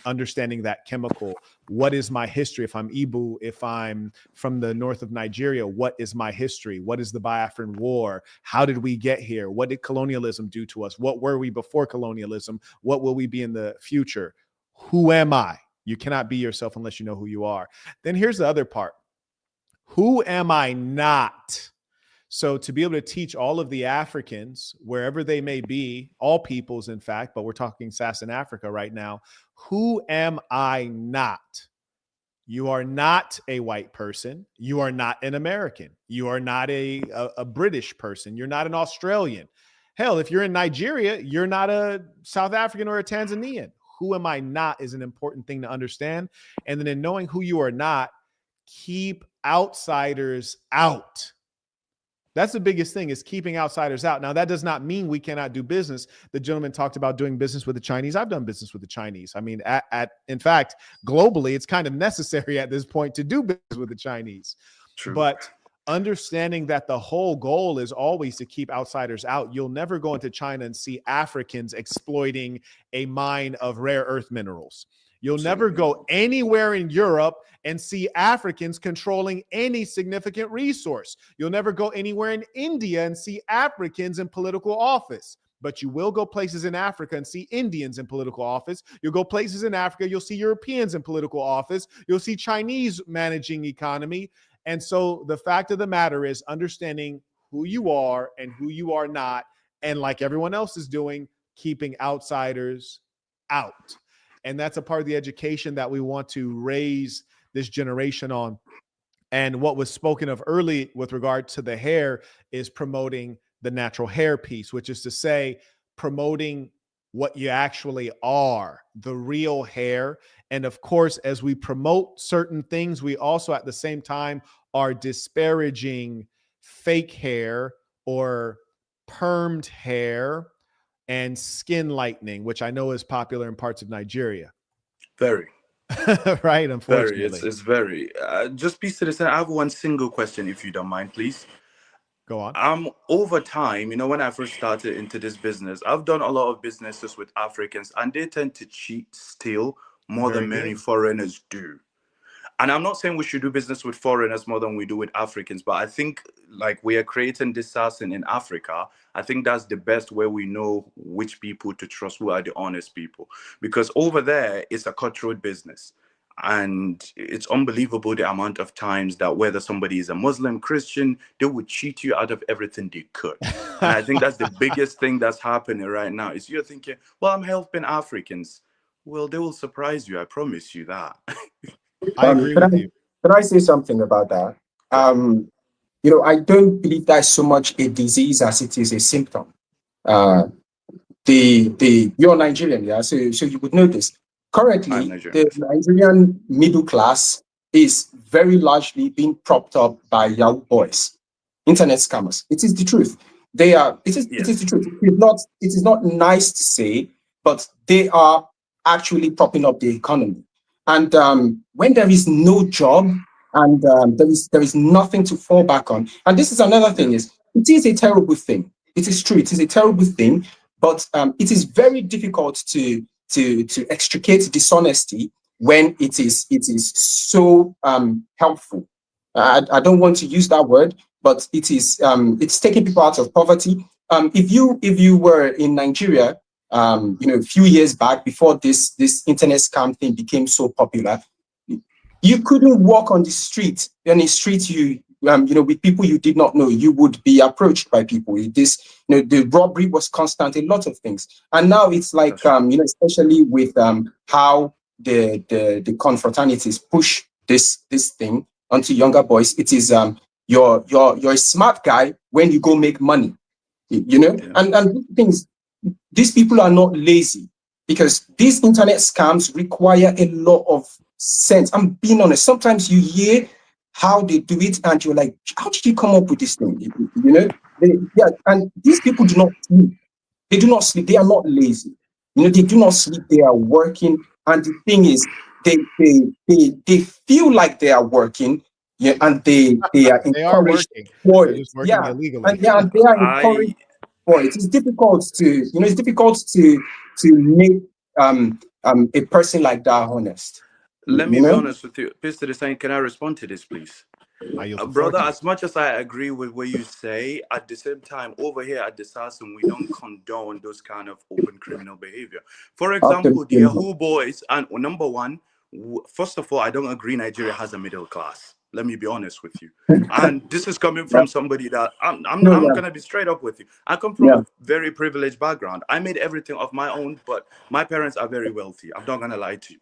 Understanding that chemical. What is my history? If I'm Igbo, if I'm from the north of Nigeria, what is my history? What is the Biafran War? How did we get here? What did colonialism do to us? What were we before colonialism? What will we be in the future? Who am I? You cannot be yourself unless you know who you are. Then here's the other part. Who am I not? So to be able to teach all of the Africans, wherever they may be, all peoples, in fact, but we're talking SASN Africa right now, who am I not? You are not a white person. You are not an American. You are not a British person. You're not an Australian. Hell, if you're in Nigeria, you're not a South African or a Tanzanian. Who am I not is an important thing to understand. And then in knowing who you are not, keep outsiders out. That's the biggest thing, is keeping outsiders out. Now, that does not mean we cannot do business. The gentleman talked about doing business with the Chinese. I've done business with the Chinese. I mean, in fact, globally, it's kind of necessary at this point to do business with the Chinese. True. But understanding that the whole goal is always to keep outsiders out. You'll never go into China and see Africans exploiting a mine of rare earth minerals. You'll never go anywhere in Europe and see Africans controlling any significant resource. You'll never go anywhere in India and see Africans in political office. But you will go places in Africa and see Indians in political office. You'll go places in Africa, you'll see Europeans in political office. You'll see Chinese managing economy. And so the fact of the matter is understanding who you are and who you are not. And like everyone else is doing, keeping outsiders out. And that's a part of the education that we want to raise this generation on. And what was spoken of early with regard to the hair is promoting the natural hair piece, which is to say, promoting what you actually are, the real hair. And of course, as we promote certain things, we also at the same time are disparaging fake hair or permed hair and skin lightening, which I know is popular in parts of Nigeria. Very. Right, unfortunately. Very, it's very. Just piece to this, I have one single question, if you don't mind, please. Go on. Over time, when I first started into this business, I've done a lot of businesses with Africans, and they tend to cheat, steal more than many foreigners do. And I'm not saying we should do business with foreigners more than we do with Africans, but I think like we are creating this SASN in Africa. I think that's the best way we know which people to trust, who are the honest people. Because over there, it's a cutthroat business. And it's unbelievable the amount of times that whether somebody is a Muslim, Christian, they would cheat you out of everything they could. And I think that's the biggest thing that's happening right now is you're thinking, well, I'm helping Africans. Well, they will surprise you. I promise you that. I agree with you. Can I say something about that? I don't believe that's so much a disease as it is a symptom. You're Nigerian, yeah, so you would know this. Currently, the Nigerian middle class is very largely being propped up by Yahoo boys, internet scammers. It is the truth. It is the truth. It is not nice to say, but they are actually propping up the economy. And when there is no job and there is nothing to fall back on, and this is another thing, it is a terrible thing. It is true. It is a terrible thing, but it is very difficult to extricate dishonesty when it is so helpful. I don't want to use that word, but it's taking people out of poverty. if you were in Nigeria, a few years back, before this internet scam thing became so popular, you couldn't walk on the street. On the street, with people you did not know, you would be approached by people. The robbery was constant, a lot of things. And now it's like, especially with how the confraternities push this thing onto younger boys. It is you're a smart guy when you go make money, and these people are not lazy, because these internet scams require a lot of sense. I'm being honest. Sometimes you hear how they do it, and you're like, how did you come up with this thing? And these people do not sleep. They do not sleep. They are not lazy. They do not sleep. They are working. And the thing is, they feel like they are working, and they are They are encouraged working. for They're it. just working illegally. And they are encouraged for it. It's difficult to make a person like that honest. Let me be honest with you. Mr. Desain, can I respond to this, please? Brother, as much as I agree with what you say, at the same time, over here at the SASN, we don't condone those kind of open criminal behavior. For example, the Yahoo boys, and number one, first of all, I don't agree Nigeria has a middle class. Let me be honest with you. And this is coming from somebody that I'm going to be straight up with you. I come from a very privileged background. I made everything of my own, but my parents are very wealthy. I'm not going to lie to you.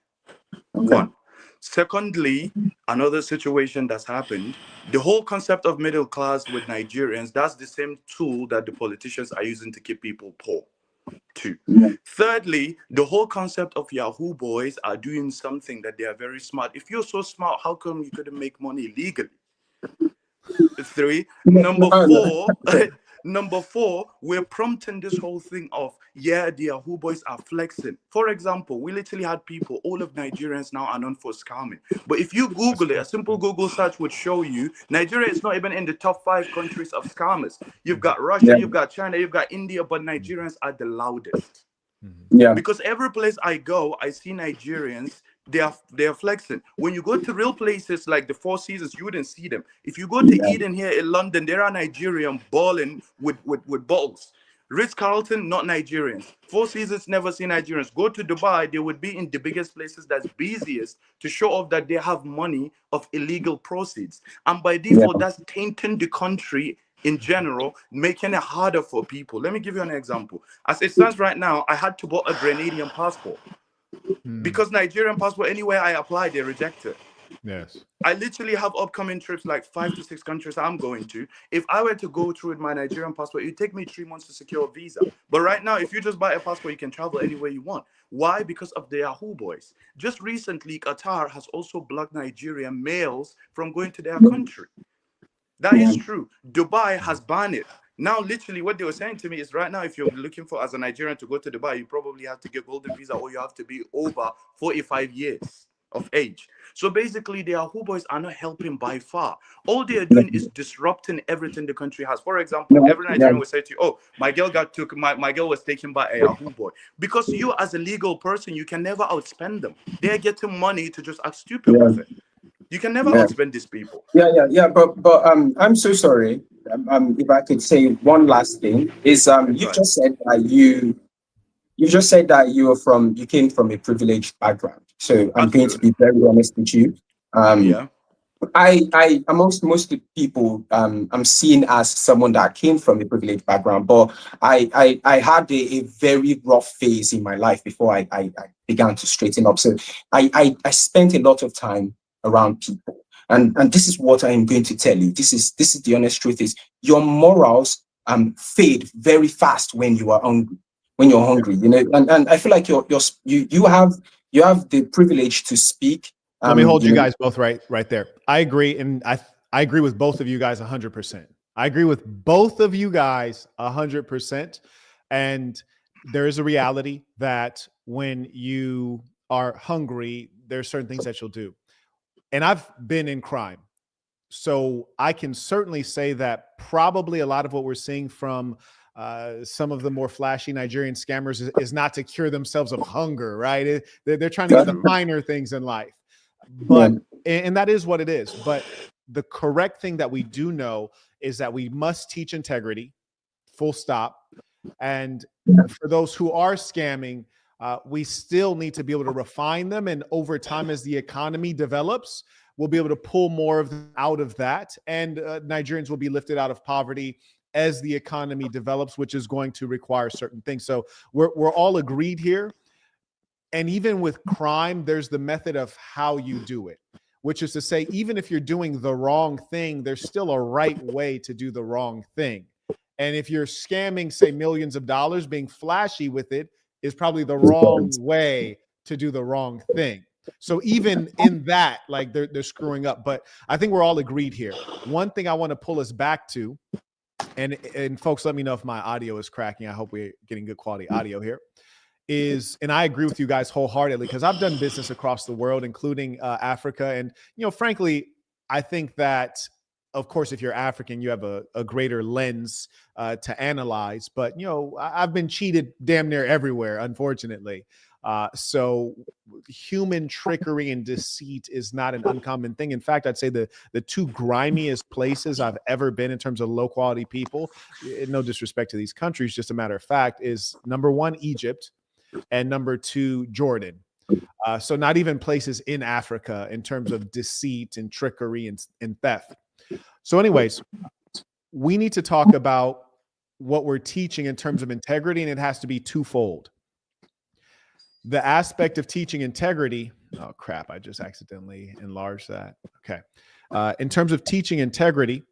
One. Secondly, another situation that's happened, the whole concept of middle class with Nigerians, that's the same tool that the politicians are using to keep people poor. Two. Thirdly, the whole concept of Yahoo boys are doing something that they are very smart. If you're so smart, how come you couldn't make money legally? Three. Number four, we're prompting this whole thing of, the Yahoo boys are flexing. For example, we literally had people, all of Nigerians now are known for scamming. But if you Google it, a simple Google search would show you Nigeria is not even in the top 5 countries of scammers. You've got Russia, you've got China, you've got India, but Nigerians are the loudest. Because every place I go, I see Nigerians, they are flexing. When you go to real places like the Four Seasons, you wouldn't see them. If you go to Eden here in London, there are Nigerians balling with balls. Ritz-Carlton, not Nigerians. Four Seasons, never see Nigerians. Go to Dubai, they would be in the biggest places that's busiest to show off that they have money of illegal proceeds. And by default, that's tainting the country in general, making it harder for people. Let me give you an example. As it stands right now, I had to buy a Grenadian passport. Because Nigerian passport, anywhere I apply, they reject it. Yes. I literally have upcoming trips, like 5 to 6 countries I'm going to. If I were to go through with my Nigerian passport, it'd take me 3 months to secure a visa. But right now, if you just buy a passport, you can travel anywhere you want. Why? Because of the Yahoo boys. Just recently, Qatar has also blocked Nigerian males from going to their country. That is true. Dubai has banned it. Now, literally, what they were saying to me is right now, if you're looking for, as a Nigerian, to go to Dubai, you probably have to get golden visa, or you have to be over 45 years of age. So basically, the Yahoo boys are not helping by far. All they are doing is disrupting everything the country has. For example, every Nigerian will say to you, oh, my girl my girl was taken by a Yahoo boy. Because you, as a legal person, you can never outspend them. They're getting money to just act stupid with it. You can never outspend these people. But I'm so sorry. If I could say one last thing, is you just said that you came from a privileged background. So I'm going to be very honest with you. I amongst most people, I'm seen as someone that came from a privileged background, but I had a very rough phase in my life before I began to straighten up. So I spent a lot of time around people, and this is what I am going to tell you. This is the honest truth: is your morals fade very fast when you are hungry. When you're hungry, and I feel like you have the privilege to speak. Let me hold you guys both right there. I agree, and I agree with both of you guys 100%. I agree with both of you guys 100%. And there is a reality that when you are hungry, there's certain things that you'll do. And I've been in crime, so I can certainly say that probably a lot of what we're seeing from some of the more flashy Nigerian scammers is not to cure themselves of hunger, right? They're trying to get the finer things in life. But and that is what it is. But the correct thing that we do know is that we must teach integrity full stop. And for those who are scamming, we still need to be able to refine them. And over time, as the economy develops, we'll be able to pull more of them out of that. And Nigerians will be lifted out of poverty as the economy develops, which is going to require certain things. So we're all agreed here. And even with crime, there's the method of how you do it, which is to say, even if you're doing the wrong thing, there's still a right way to do the wrong thing. And if you're scamming, say, millions of dollars, being flashy with it is probably the wrong way to do the wrong thing. So even in that, like they're screwing up. But I think we're all agreed here. One thing I want to pull us back to, and folks, let me know if my audio is cracking. I hope we're getting good quality audio here. And I agree with you guys wholeheartedly, because I've done business across the world, including Africa. And, frankly, I think that, of course, if you're African, you have a greater lens to analyze. But, I've been cheated damn near everywhere, unfortunately. So human trickery and deceit is not an uncommon thing. In fact, I'd say the two grimiest places I've ever been in terms of low quality people, no disrespect to these countries, just a matter of fact, is number one, Egypt, and number two, Jordan. So not even places in Africa in terms of deceit and trickery and theft. So anyways, we need to talk about what we're teaching in terms of integrity, and it has to be twofold. The aspect of teaching integrity, oh crap, I just accidentally enlarged that. Okay. In terms of teaching integrity,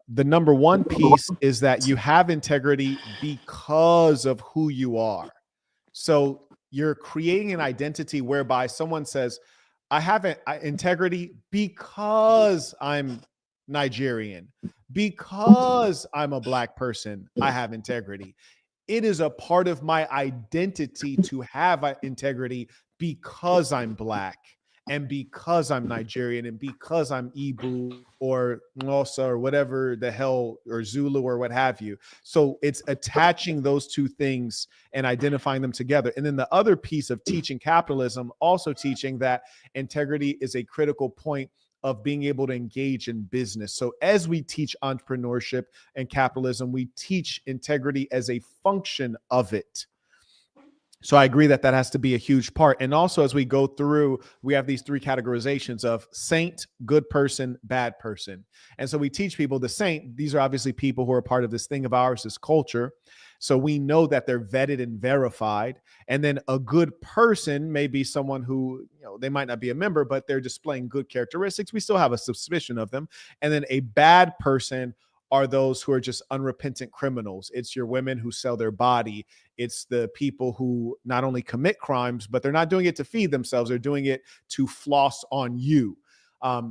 the number one piece is that you have integrity because of who you are. So you're creating an identity whereby someone says, I have integrity because I'm Nigerian, because I'm a Black person, I have integrity. It is a part of my identity to have integrity because I'm Black and because I'm Nigerian and because I'm Igbo or Xhosa or whatever the hell, or Zulu or what have you. So it's attaching those two things and identifying them together. And then the other piece of teaching capitalism, also teaching that integrity is a critical point of being able to engage in business. So as we teach entrepreneurship and capitalism, we teach integrity as a function of it. So I agree that has to be a huge part. And also, as we go through, we have these three categorizations of saint, good person, bad person. And so we teach people the saint. These are obviously people who are part of this thing of ours, this culture. So we know that they're vetted and verified. And then a good person may be someone who, they might not be a member, but they're displaying good characteristics. We still have a suspicion of them. And then a bad person are those who are just unrepentant criminals. It's your women who sell their body. It's the people who not only commit crimes, but they're not doing it to feed themselves. They're doing it to floss on you.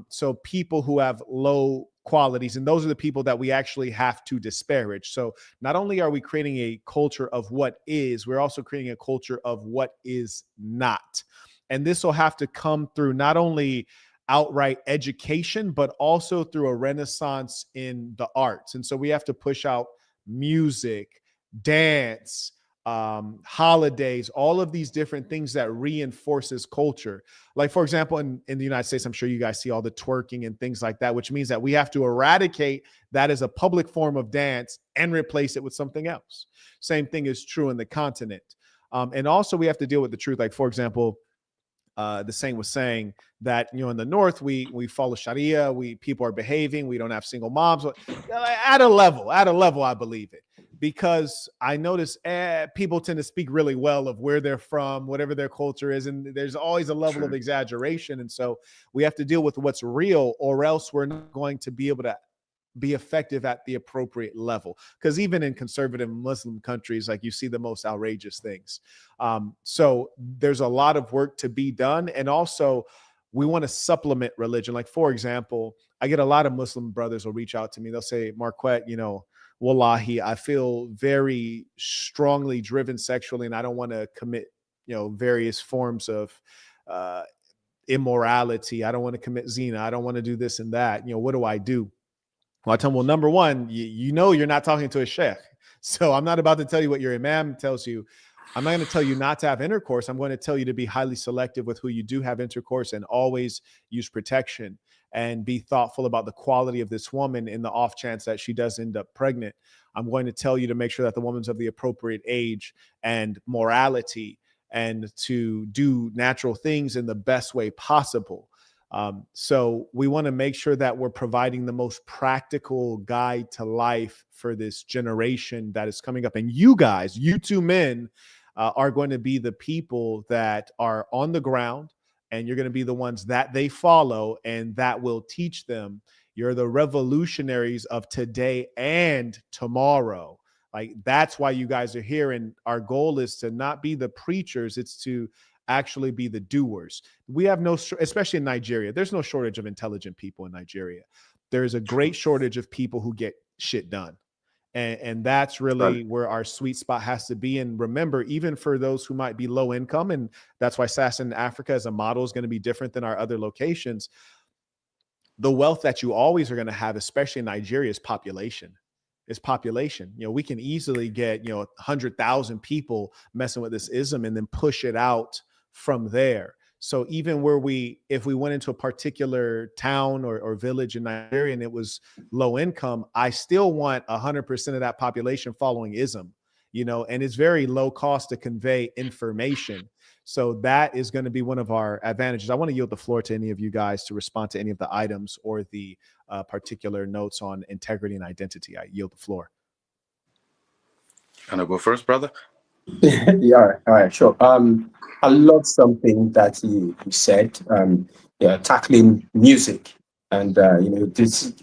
So people who have low qualities, and those are the people that we actually have to disparage. So not only are we creating a culture of what is, we're also creating a culture of what is not. And this will have to come through not only outright education, but also through a renaissance in the arts. And so we have to push out music, dance, holidays, all of these different things that reinforces culture. Like, for example, in the United States, I'm sure you guys see all the twerking and things like that, which means that we have to eradicate that as a public form of dance and replace it with something else. Same thing is true in the continent. And also we have to deal with the truth. Like, for example, the Saint was saying that, in the North, we follow Sharia, people are behaving, we don't have single moms. At a level, I believe it, because I notice people tend to speak really well of where they're from, whatever their culture is, and there's always a level of exaggeration. And so we have to deal with what's real, or else we're not going to be able to be effective at the appropriate level. Because even in conservative Muslim countries, like, you see the most outrageous things. So there's a lot of work to be done. And also we want to supplement religion. Like, for example, I get a lot of Muslim brothers will reach out to me. They'll say, Marquette, wallahi, I feel very strongly driven sexually and I don't want to commit, various forms of immorality. I don't want to commit zina. I don't want to do this and that. What do I do? Well, I tell them, well, number one, you're not talking to a sheikh. So I'm not about to tell you what your imam tells you. I'm not going to tell you not to have intercourse. I'm going to tell you to be highly selective with who you do have intercourse and always use protection. and be thoughtful about the quality of this woman in the off chance that she does end up pregnant. I'm going to tell you to make sure that the woman's of the appropriate age and morality, and to do natural things in the best way possible. So we want to make sure that we're providing the most practical guide to life for this generation that is coming up. And you guys, you two men, are going to be the people that are on the ground, and you're going to be the ones that they follow and that will teach them. You're the revolutionaries of today and tomorrow. Like, that's why you guys are here. And our goal is to not be the preachers, it's to actually be the doers. We have no, especially in Nigeria, there's no shortage of intelligent people in Nigeria. There's a great shortage of people who get shit done. And that's really where our sweet spot has to be. And remember, even for those who might be low income, and that's why SASN Africa as a model is going to be different than our other locations, the wealth that you always are going to have, especially in Nigeria, is population. Is population. You know, we can easily get, 100,000 people messing with this ism and then push it out from there. So even if we went into a particular town or village in Nigeria and it was low income, I still want 100% of that population following ism, and it's very low cost to convey information. So that is going to be one of our advantages. I want to yield the floor to any of you guys to respond to any of the items or the particular notes on integrity and identity. I yield the floor. Can I go first, brother? Yeah, all right, sure. I love something that you said. Tackling music, and this.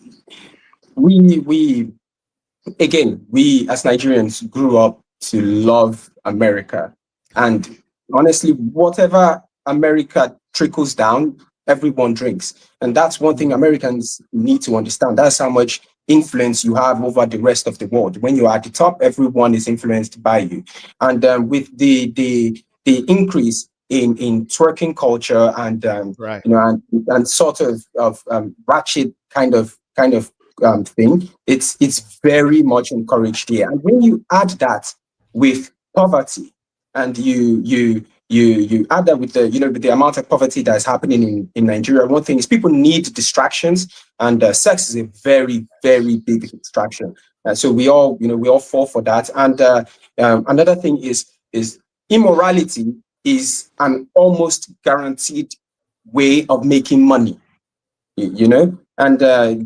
We as Nigerians grew up to love America, and honestly, whatever America trickles down, everyone drinks, and that's one thing Americans need to understand. That's how much influence you have over the rest of the world. When you're at the top, everyone is influenced by you. And with the increase in twerking culture and Right. and sort of ratchet kind of thing, it's very much encouraged here. And when you add that with poverty, and you add that with the amount of poverty that's happening in Nigeria, one thing is people need distractions, and sex is a very, very big distraction. So we all fall for that. And another thing is immorality is an almost guaranteed way of making money. And I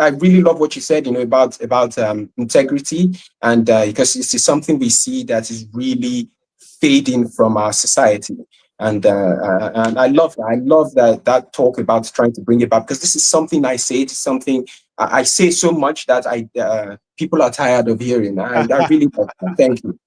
really love what you said, about integrity, and because it's something we see that is really fading from our society, and I love that talk about trying to bring it back, because this is something I say. It's something I say so much that people are tired of hearing. I really love that. Thank you.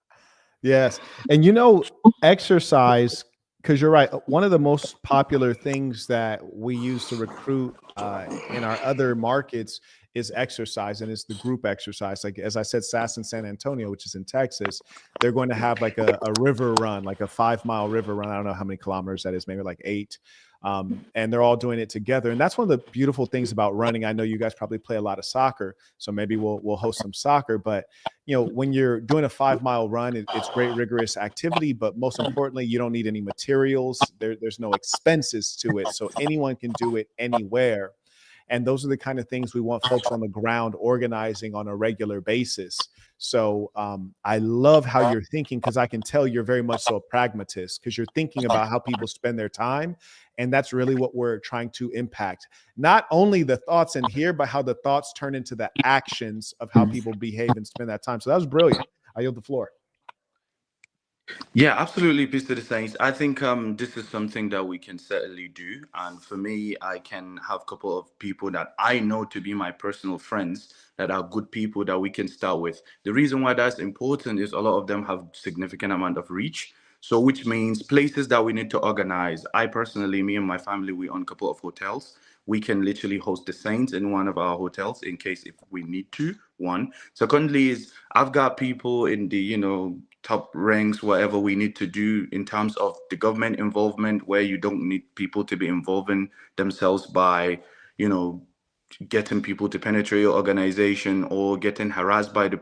Yes, and exercise. Because you're right. One of the most popular things that we use to recruit in our other markets is exercise, and it's the group exercise. Like, as I said, SASN San Antonio, which is in Texas, they're going to have like a river run, like a 5-mile river run. I don't know how many kilometers that is, maybe like 8. And they're all doing it together. And that's one of the beautiful things about running. I know you guys probably play a lot of soccer, so maybe we'll host some soccer. But when you're doing a 5-mile run, it's great rigorous activity. But most importantly, you don't need any materials. There's no expenses to it, so anyone can do it anywhere. And those are the kind of things we want folks on the ground organizing on a regular basis. So I love how you're thinking, because I can tell you're very much so a pragmatist, because you're thinking about how people spend their time. And that's really what we're trying to impact. Not only the thoughts in here, but how the thoughts turn into the actions of how people behave and spend that time. So that was brilliant. I yield the floor. Yeah, absolutely, Peace to the Saints. I think this is something that we can certainly do. And for me, I can have a couple of people that I know to be my personal friends that are good people that we can start with. The reason why that's important is a lot of them have significant amount of reach. So which means places that we need to organize. I personally, me and my family, we own a couple of hotels. We can literally host the Saints in one of our hotels in case if we need to. One. Secondly is I've got people in the, top ranks, whatever we need to do in terms of the government involvement, where you don't need people to be involving themselves by, getting people to penetrate your organization or getting harassed by the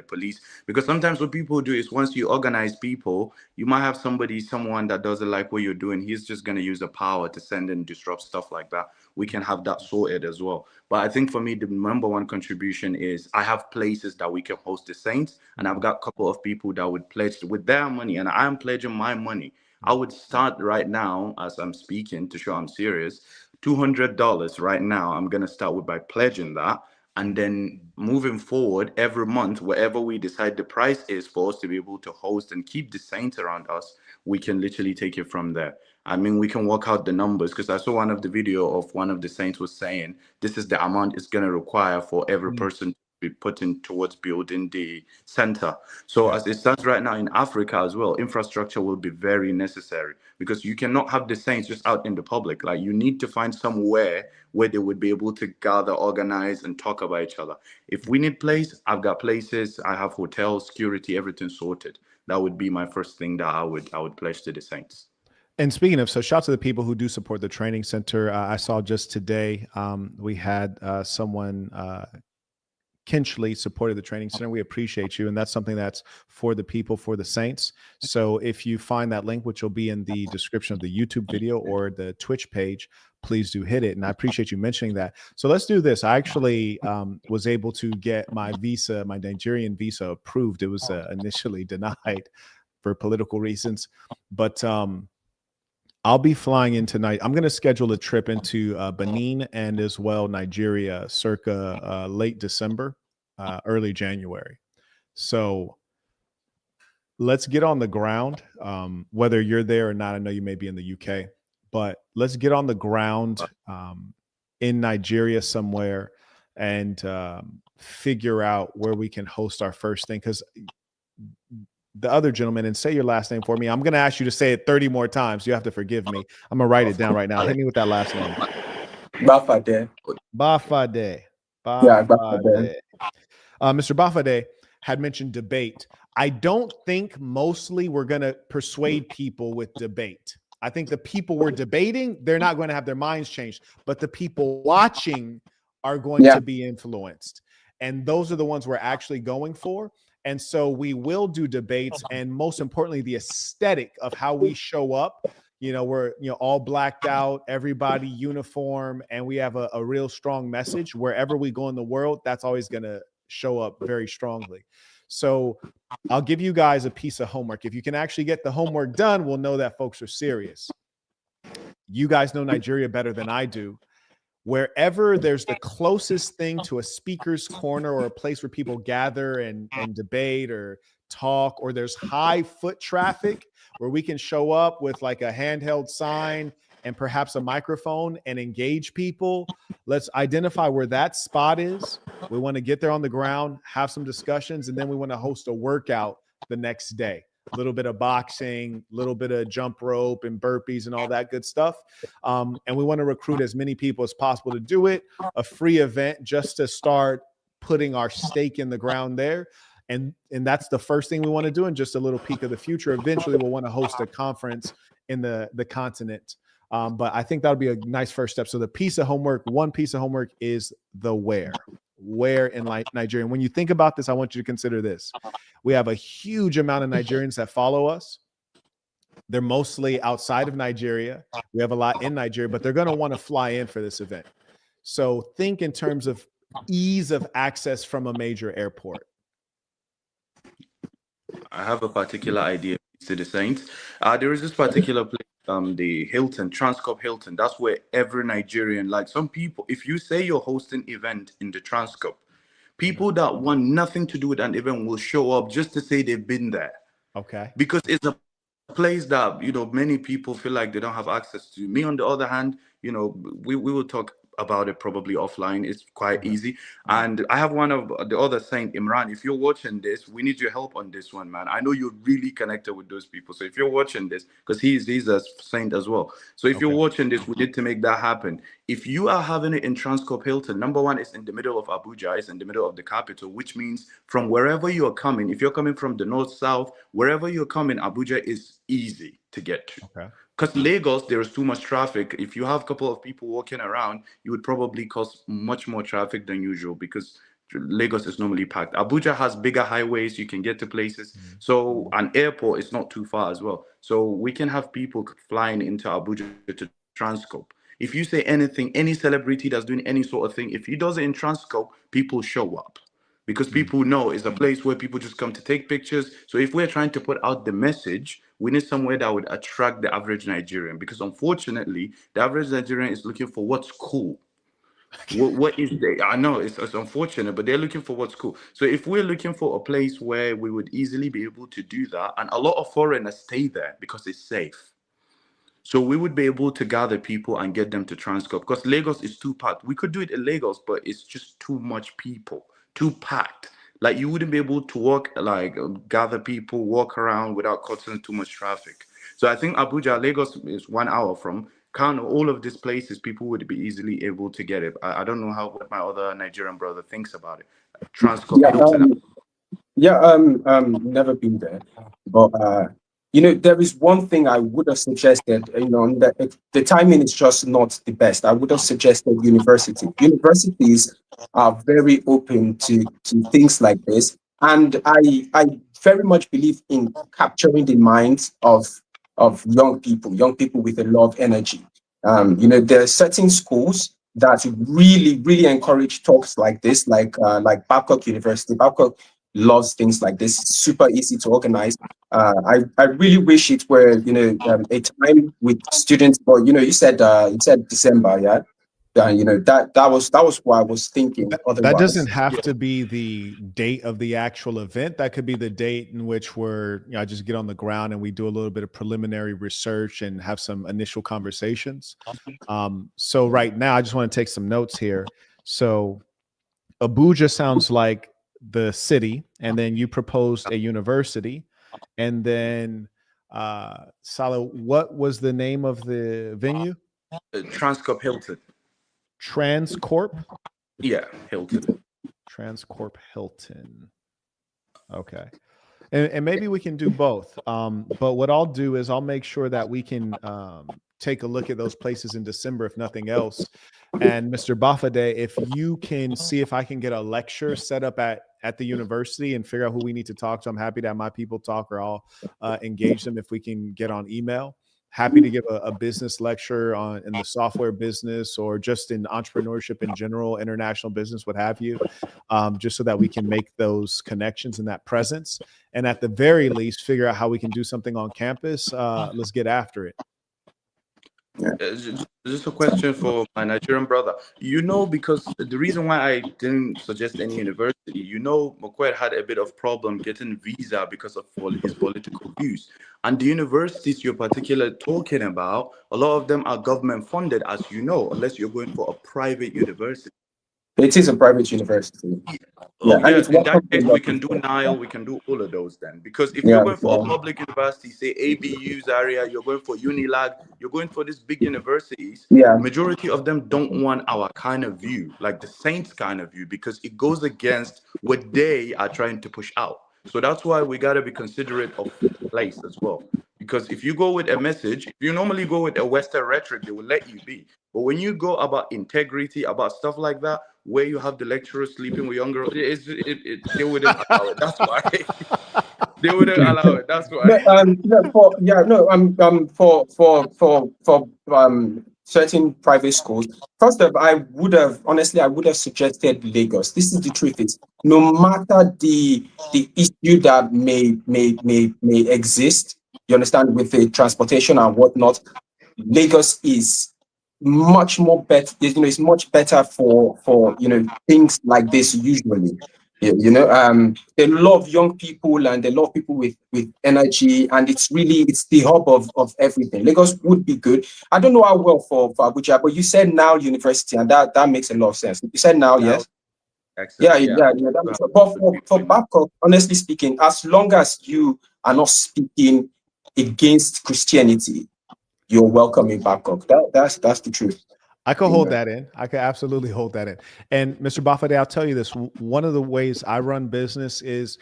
police. Because sometimes what people do is once you organize people, you might have someone that doesn't like what you're doing. He's just going to use the power to send and disrupt stuff like that. We can have that sorted as well. But I think for me, the number one contribution is I have places that we can host the Saints, and I've got a couple of people that would pledge with their money, and I'm pledging my money. I would start right now as I'm speaking to show I'm serious. $200 right now. I'm going to start with by pledging that. And then moving forward, every month, wherever we decide the price is for us to be able to host and keep the Saints around us, we can literally take it from there. I mean, we can work out the numbers because I saw one of the video of one of the Saints was saying this is the amount it's going to require for every person be put in towards building the center. So as it stands right now in Africa as well, infrastructure will be very necessary because you cannot have the Saints just out in the public. Like you need to find somewhere where they would be able to gather, organize, and talk about each other. If we need place, I've got places, I have hotels, security, everything sorted. That would be my first thing that I would pledge to the Saints. And speaking of, so shout out to the people who do support the training center. I saw just today we had someone Kinchley supported the training center. We appreciate you. And that's something that's for the people, for the Saints. So if you find that link, which will be in the description of the YouTube video or the Twitch page, please do hit it. And I appreciate you mentioning that. So let's do this. I actually was able to get my visa, my Nigerian visa approved. It was initially denied for political reasons, but I'll be flying in tonight. I'm going to schedule a trip into Benin and as well Nigeria circa late December, early January. So let's get on the ground, whether you're there or not. I know you may be in the UK, but let's get on the ground in Nigeria somewhere and figure out where we can host our first thing. Because the other gentleman, and say your last name for me. I'm going to ask you to say it 30 more times. You have to forgive me. I'm going to write it down right now. Hit me with that last name. Bafade. Bafade. Yeah, Bafade. Mr. Bafade had mentioned debate. I don't think mostly we're going to persuade people with debate. I think the people we're debating, they're not going to have their minds changed, but the people watching are going to be influenced. And those are the ones we're actually going for. And so we will do debates, and most importantly, the aesthetic of how we show up. You know, we're all blacked out, everybody uniform, and we have a real strong message. Wherever we go in the world, that's always going to show up very strongly. So I'll give you guys a piece of homework. If you can actually get the homework done, we'll know that folks are serious. You guys know Nigeria better than I do. Wherever there's the closest thing to a speaker's corner or a place where people gather and debate or talk, or there's high foot traffic where we can show up with like a handheld sign and perhaps a microphone and engage people. Let's identify where that spot is. We want to get there on the ground, have some discussions, and then we want to host a workout the next day. A little bit of boxing, a little bit of jump rope and burpees and all that good stuff. And we want to recruit as many people as possible to do it. A free event just to start putting our stake in the ground there. And that's the first thing we want to do. And just a little peek of the future. Eventually, we'll want to host a conference in the continent. But I think that would be a nice first step. So the piece of homework, one piece of homework is the where in Nigeria. And when you think about this, I want you to consider this. We have a huge amount of Nigerians that follow us. They're mostly outside of Nigeria. We have a lot in Nigeria, but they're going to want to fly in for this event. So think in terms of ease of access from a major airport. I have a particular idea to the Saints. There is this particular place, the Hilton, Transcorp Hilton. That's where every Nigerian, like some people, if you say you're hosting event in the Transcorp, people that want nothing to do with an event will show up just to say they've been there. Okay. Because it's a place that, many people feel like they don't have access to. Me, on the other hand, we will talk about it probably offline. It's quite easy. And I have one of the other Saint, Imran. If you're watching this, we need your help on this one, man. I know you're really connected with those people. So if you're watching this, because he's a Saint as well. So if you're watching this, we need to make that happen. If you are having it in Transcorp Hilton, number one, it's in the middle of Abuja, it's in the middle of the capital, which means from wherever you are coming, if you're coming from the north, south, wherever you're coming, Abuja is easy. to get to. Okay. Because Lagos, there is too much traffic. If you have a couple of people walking around, you would probably cause much more traffic than usual because Lagos is normally packed. Abuja has bigger highways, you can get to places. So an airport is not too far as well. So we can have people flying into Abuja to Transcope. If you say anything, any celebrity that's doing any sort of thing, if he does it in Transcope, people show up because people know it's a place where people just come to take pictures. So if we're trying to put out the message, we need somewhere that would attract the average Nigerian because unfortunately, the average Nigerian is looking for what's cool. What is the, I know it's unfortunate, but they're looking for what's cool. So if we're looking for a place where we would easily be able to do that, and a lot of foreigners stay there because it's safe. So we would be able to gather people and get them to Transcorp because Lagos is too packed. We could do it in Lagos, but it's just too much people, too packed. Like you wouldn't be able to walk, like gather people, walk around without causing too much traffic. So I think Abuja, Lagos is 1 hour from. Kind of all of these places, people would be easily able to get it. I don't know how what my other Nigerian brother thinks about it. Transcorp Yeah, Hilton. never been there, but there is one thing I would have suggested. The timing is just not the best. I would have suggested university. Universities are very open to things like this, and I very much believe in capturing the minds of young people with a lot of energy. There are certain schools that really encourage talks like this, like Babcock University. Babcock loves things like this. It's super easy to organize. I really wish it were a time with students. But you said December, yeah. That was what I was thinking. That doesn't Otherwise, have to be the date of the actual event. That could be the date in which I just get on the ground and we do a little bit of preliminary research and have some initial conversations. So right now, I just want to take some notes here. So Abuja sounds like the city, and then you proposed a university, and then Salah, what was the name of the venue? Transcorp Hilton. Transcorp? Yeah, Hilton. Transcorp Hilton. Okay. And maybe we can do both. But what I'll do is I'll make sure that we can take a look at those places in December, if nothing else. And Mr. Bafade, if you can see if I can get a lecture set up at the university and figure out who we need to talk to, I'm happy to have my people talk, or I'll engage them if we can get on email. Happy to give a business lecture in the software business or just in entrepreneurship in general, international business, what have you, just so that we can make those connections and that presence. And at the very least, figure out how we can do something on campus. Let's get after it. Just a question for my Nigerian brother. Because the reason why I didn't suggest any university, Mokwed had a bit of problem getting visa because of his political views. And the universities you're particularly talking about, a lot of them are government funded, as you know, unless you're going for a private university. it is a private university. Oh, And yeah. it's In that welcome to case, a lot we of can do people. Nile, we can do all of those then. Because if you're Yeah, going for a public university, say ABU's area, you're going for Unilag, you're going for these big universities, yeah. majority of them don't want our kind of view, like the Saints kind of view, because it goes against what they are trying to push out. So that's why we got to be considerate of the place as well. Because if you go with a message, if you normally go with a Western rhetoric, they will let you be. But when you go about integrity, about stuff like that, where you have the lecturers sleeping with young girls, they wouldn't allow it. That's why. They wouldn't allow it. That's why. For certain private schools. First of all, I would have suggested Lagos. This is the truth. It's no matter the issue that may exist, you understand, with the transportation and whatnot, Lagos is much more better. It's much better for things like this usually. They love young people and they love people with energy, and it's the hub of everything. Lagos would be good. I don't know how well for Abuja, but you said now university, and that makes a lot of sense. You said now, Now, yes. excellent. Yeah. But for Babcock, honestly speaking, as long as you are not speaking against Christianity, you're welcome in Babcock. That's the truth. I could hold that in. I could absolutely hold that in. And Mr. Bafade, I'll tell you this. One of the ways I run business is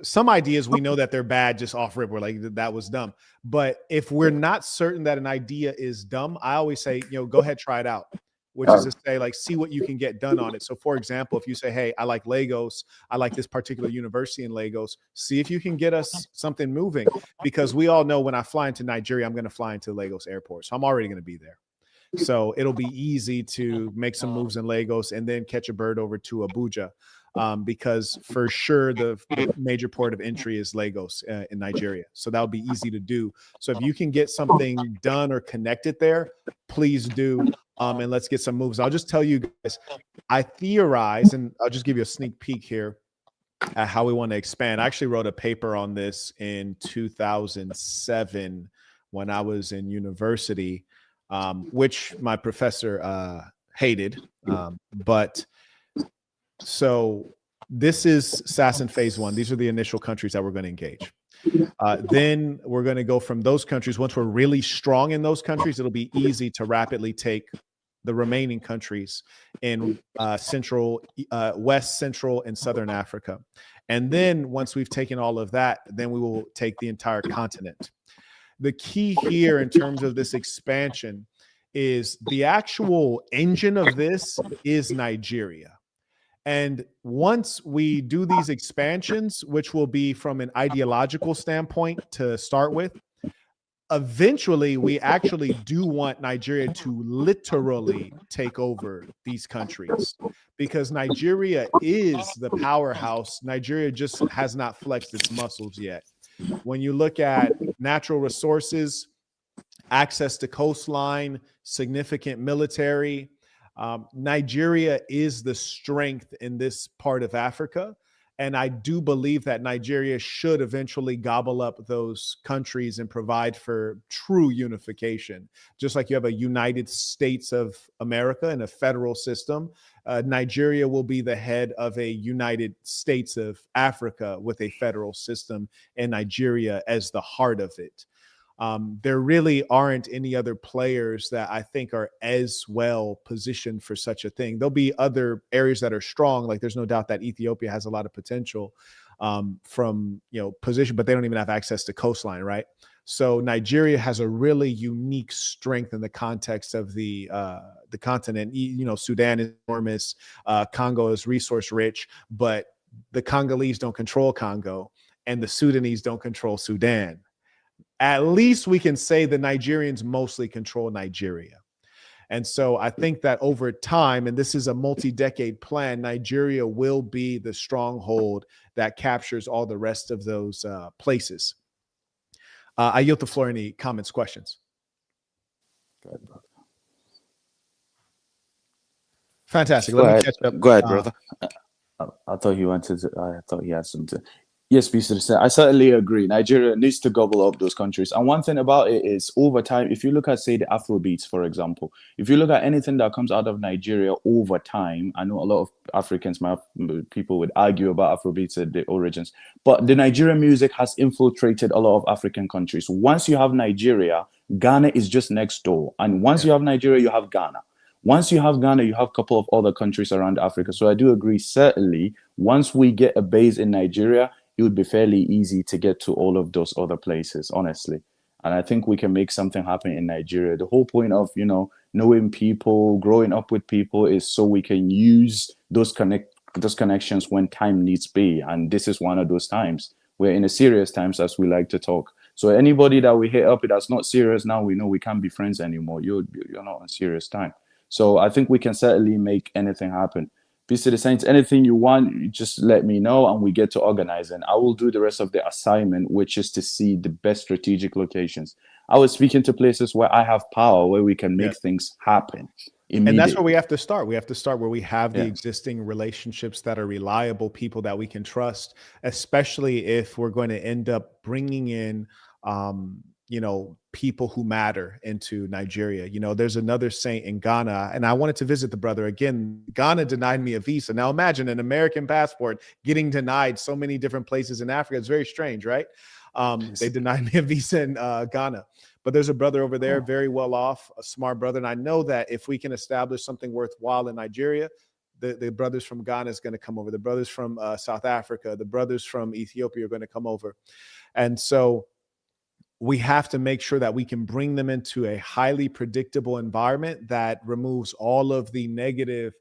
some ideas we know that they're bad just off rip. We're like, that was dumb. But if we're not certain that an idea is dumb, I always say, go ahead, try it out, which is to say, like, see what you can get done on it. So for example, if you say, hey, I like Lagos, I like this particular university in Lagos, see if you can get us something moving, because we all know when I fly into Nigeria, I'm going to fly into Lagos airport. So I'm already going to be there. So it'll be easy to make some moves in Lagos and then catch a bird over to Abuja. Because for sure the major port of entry is Lagos in Nigeria. So that would be easy to do. So if you can get something done or connected there, please do. And let's get some moves. I'll just tell you guys, I theorize, and I'll just give you a sneak peek here at how we want to expand. I actually wrote a paper on this in 2007 when I was in university, which my professor hated, but so this is SASN phase 1. These are the initial countries that we're going to engage. Then we're going to go from those countries. Once we're really strong in those countries, it'll be easy to rapidly take the remaining countries in West, Central, and Southern Africa. And then once we've taken all of that, then we will take the entire continent. The key here in terms of this expansion is the actual engine of this is Nigeria. And once we do these expansions, which will be from an ideological standpoint to start with, eventually we actually do want Nigeria to literally take over these countries, because Nigeria is the powerhouse. Nigeria just has not flexed its muscles yet. When you look at natural resources, access to coastline, significant military, Nigeria is the strength in this part of Africa. And I do believe that Nigeria should eventually gobble up those countries and provide for true unification. Just like you have a United States of America and a federal system, Nigeria will be the head of a United States of Africa with a federal system, and Nigeria as the heart of it. There really aren't any other players that I think are as well positioned for such a thing. There'll be other areas that are strong. Like there's no doubt that Ethiopia has a lot of potential from position, but they don't even have access to coastline, right? So Nigeria has a really unique strength in the context of the continent. Sudan is enormous, Congo is resource rich, but the Congolese don't control Congo, and the Sudanese don't control Sudan. At least we can say the Nigerians mostly control Nigeria. And so I think that over time, and this is a multi-decade plan, Nigeria will be the stronghold that captures all the rest of those places. I yield the floor. Any comments, questions? Go ahead, brother. Fantastic. Go Let ahead. me catch up. Go ahead, brother. I thought he had something. Yes, BTC. I certainly agree. Nigeria needs to gobble up those countries. And one thing about it is, over time, if you look at, say, the Afrobeats, for example, if you look at anything that comes out of Nigeria over time, I know a lot of Africans, people would argue about Afrobeats at the origins, but the Nigerian music has infiltrated a lot of African countries. Once you have Nigeria, Ghana is just next door. And once you have Nigeria, you have Ghana. Once you have Ghana, you have a couple of other countries around Africa. So I do agree, certainly, once we get a base in Nigeria, it would be fairly easy to get to all of those other places, honestly. And I think we can make something happen in Nigeria. The whole point of, knowing people, growing up with people is so we can use those connections when time needs be. And this is one of those times. We're in a serious times, as we like to talk. So anybody that we hit up that's not serious now, we know we can't be friends anymore. You're not on serious time. So I think we can certainly make anything happen. Peace to the Saints. Anything you want, just let me know and we get to organizing. I will do the rest of the assignment, which is to see the best strategic locations. I was speaking to places where I have power, where we can make things happen immediately. And that's where we have to start. We have to start where we have the existing relationships that are reliable, people that we can trust, especially if we're going to end up bringing in people who matter into Nigeria. There's another saint in Ghana, and I wanted to visit the brother again. Ghana denied me a visa. Now imagine an American passport getting denied so many different places in Africa. It's very strange, right? They denied me a visa in Ghana. But there's a brother over there, very well off, a smart brother. And I know that if we can establish something worthwhile in Nigeria, the brothers from Ghana is going to come over. The brothers from South Africa, the brothers from Ethiopia are going to come over. And so we have to make sure that we can bring them into a highly predictable environment that removes all of the negative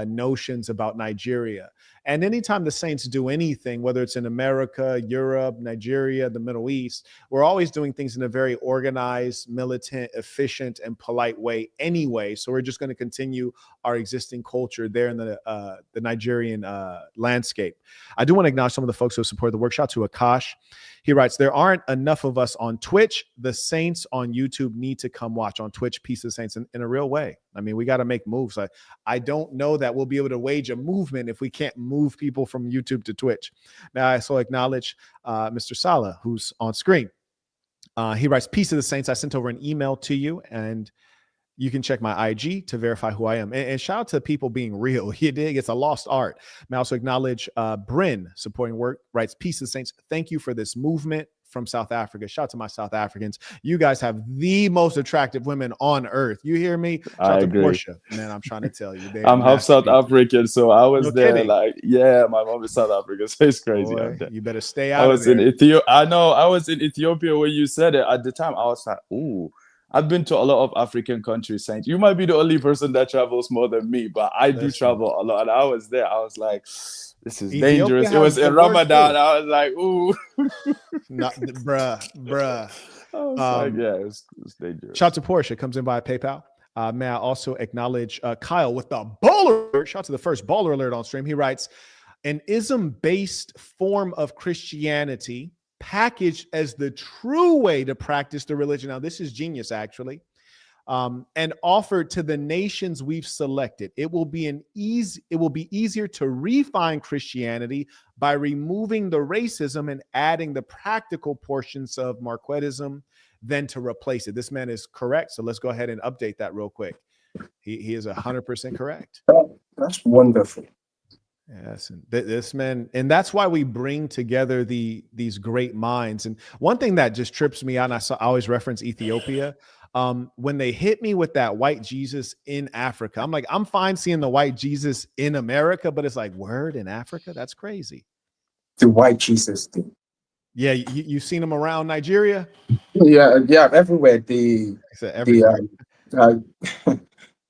notions about Nigeria. And anytime the Saints do anything, whether it's in America, Europe, Nigeria, the Middle East, we're always doing things in a very organized, militant, efficient, and polite way anyway. So we're just going to continue our existing culture there in the Nigerian landscape. I do want to acknowledge some of the folks who support the workshop. To Akash, he writes, there aren't enough of us on Twitch. The Saints on YouTube need to come watch on Twitch. Peace of the Saints in a real way. I mean, we got to make moves. I don't know that we'll be able to wage a movement if we can't move people from YouTube to Twitch. Now, I so acknowledge Mr. Salah, who's on screen. He writes, peace of the Saints. I sent over an email to you, and you can check my IG to verify who I am. And shout out to people being real. You dig? It's a lost art. I also acknowledge Bryn, supporting work, writes, peace of the Saints. Thank you for this movement from South Africa. Shout out to my South Africans. You guys have the most attractive women on earth. You hear me? Shout out to Portia. Man, I'm trying to tell you. I'm half South African, so I was there. Kidding. Like, yeah, my mom is South African, so it's crazy. Boy, you better stay out I was of there. in Ethiopia. I know. I was in Ethiopia when you said it. At the time, I was like, ooh. I've been to a lot of African countries, Saint. You might be the only person that travels more than me, but I do travel a lot. And I was there. I was like, this is dangerous. It was in Ramadan. I was like, ooh. Not, bruh. I was like, yeah, it's dangerous. Shout out to Portia, comes in by PayPal. May I also acknowledge Kyle with the baller alert. Shout out to the first baller alert on stream. He writes, an ism-based form of Christianity packaged as the true way to practice the religion. Now, this is genius, actually. And offered to the nations we've selected. It will be easier to refine Christianity by removing the racism and adding the practical portions of Marquettism than to replace it. This man is correct. So let's go ahead and update that real quick. He is 100% correct. That's wonderful. Yes, and this man, and that's why we bring together these great minds. And one thing that just trips me out, and I always reference Ethiopia. When they hit me with that white Jesus in Africa, I'm like, I'm fine seeing the white Jesus in America, but it's like, word, in Africa? That's crazy. The white Jesus thing. Yeah, you've seen them around Nigeria? Yeah, everywhere.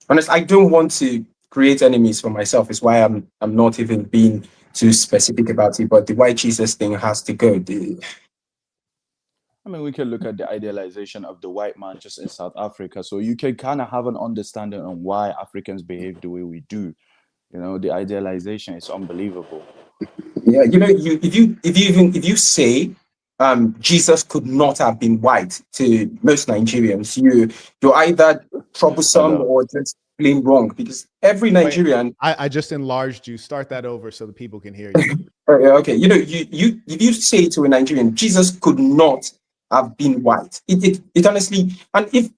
Honest, I don't want to create enemies for myself. Is why I'm not even being too specific about it. But the white Jesus thing has to go. I mean, we can look at the idealization of the white man just in South Africa. So you can kind of have an understanding on why Africans behave the way we do. You know, the idealization is unbelievable. Yeah, you know, if you say Jesus could not have been white to most Nigerians, you're either troublesome or just plain wrong, because every Nigerian. Wait, I just enlarged you. Start that over so the people can hear you. Okay, you know, if you say to a Nigerian, Jesus could not have been white, it honestly, and if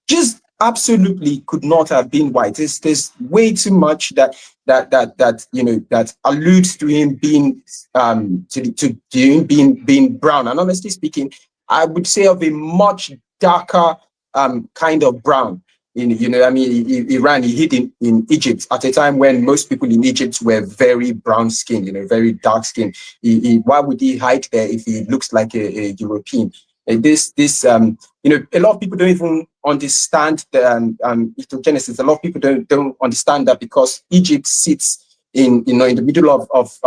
just absolutely could not have been white, there's way too much that you know that alludes to him being to him being brown. And honestly speaking, I would say of a much darker kind of brown. You know, I mean, he hid in Egypt at a time when most people in Egypt were very brown skinned, you know, very dark skinned. Why would he hide there if he looks like a European? This you know, a lot of people don't even understand the ethnogenesis. A lot of people don't understand that, because Egypt sits in the middle of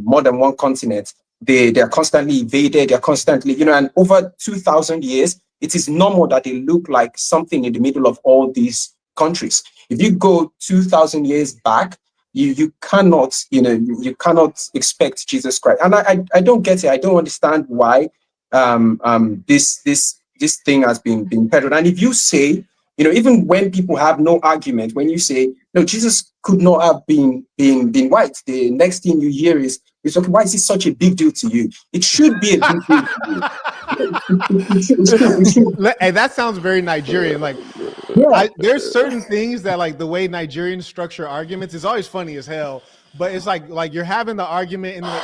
more than one continent. They are constantly invaded. They are constantly, you know, and over 2,000 years. It is normal that they look like something in the middle of all these countries. If you go 2,000 years back, you cannot, you know, you cannot expect Jesus Christ. And I don't get it. I don't understand why this thing has been peddled. And if you say, you know, even when people have no argument, when you say, no, Jesus could not have been white, the next thing you hear is okay, why is it such a big deal to you? It should be a big deal to you. Hey, that sounds very Nigerian. Like, there's certain things that, like, the way Nigerians structure arguments is always funny as hell. But it's like you're having the argument and like,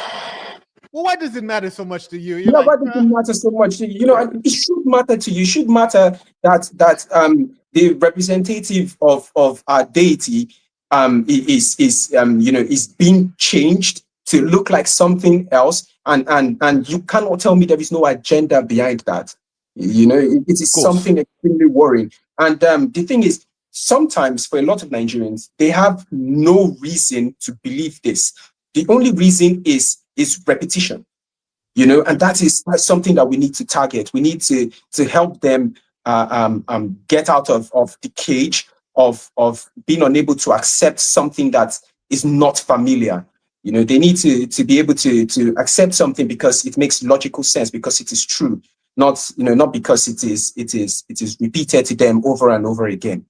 well, why does it matter so much to you? You're like, why does it matter so much to you? You know, it should matter to you. It should matter that the representative of our deity is being changed to look like something else, and you cannot tell me there is no agenda behind that. It is something extremely worrying. And the thing is, sometimes for a lot of Nigerians, they have no reason to believe this. The only reason is repetition. And that's something that we need to target. We need to help them get out of the cage of being unable to accept something that is not familiar. They need to be able to accept something because it makes logical sense, because it is true, not because it is repeated to them over and over again.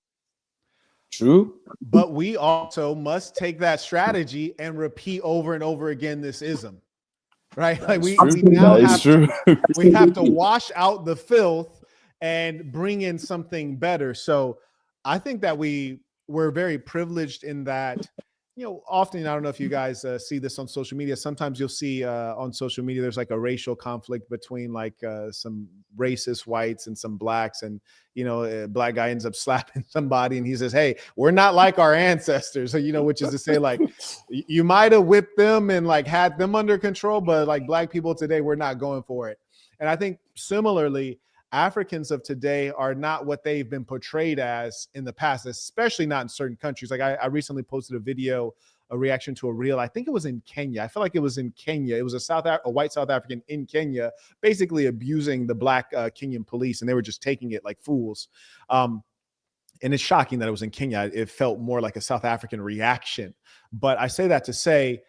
True. But we also must take that strategy and repeat over and over again this ism. Right? Like we now have we have to wash out the filth and bring in something better. So I think that we're very privileged in that, often, I don't know if you guys see this on social media. Sometimes you'll see on social media, there's like a racial conflict between like some racist whites and some blacks. And, a black guy ends up slapping somebody and he says, hey, we're not like our ancestors, which is to say, like, you might have whipped them and like had them under control, but like black people today, we're not going for it. And I think similarly, Africans of today are not what they've been portrayed as in the past, especially not in certain countries. Like I recently posted a video, a reaction to a reel. I think it was in Kenya. I feel like it was in Kenya. It was a white South African in Kenya, basically abusing the black Kenyan police, and they were just taking it like fools. And it's shocking that it was in Kenya. It felt more like a South African reaction. But I say that to say,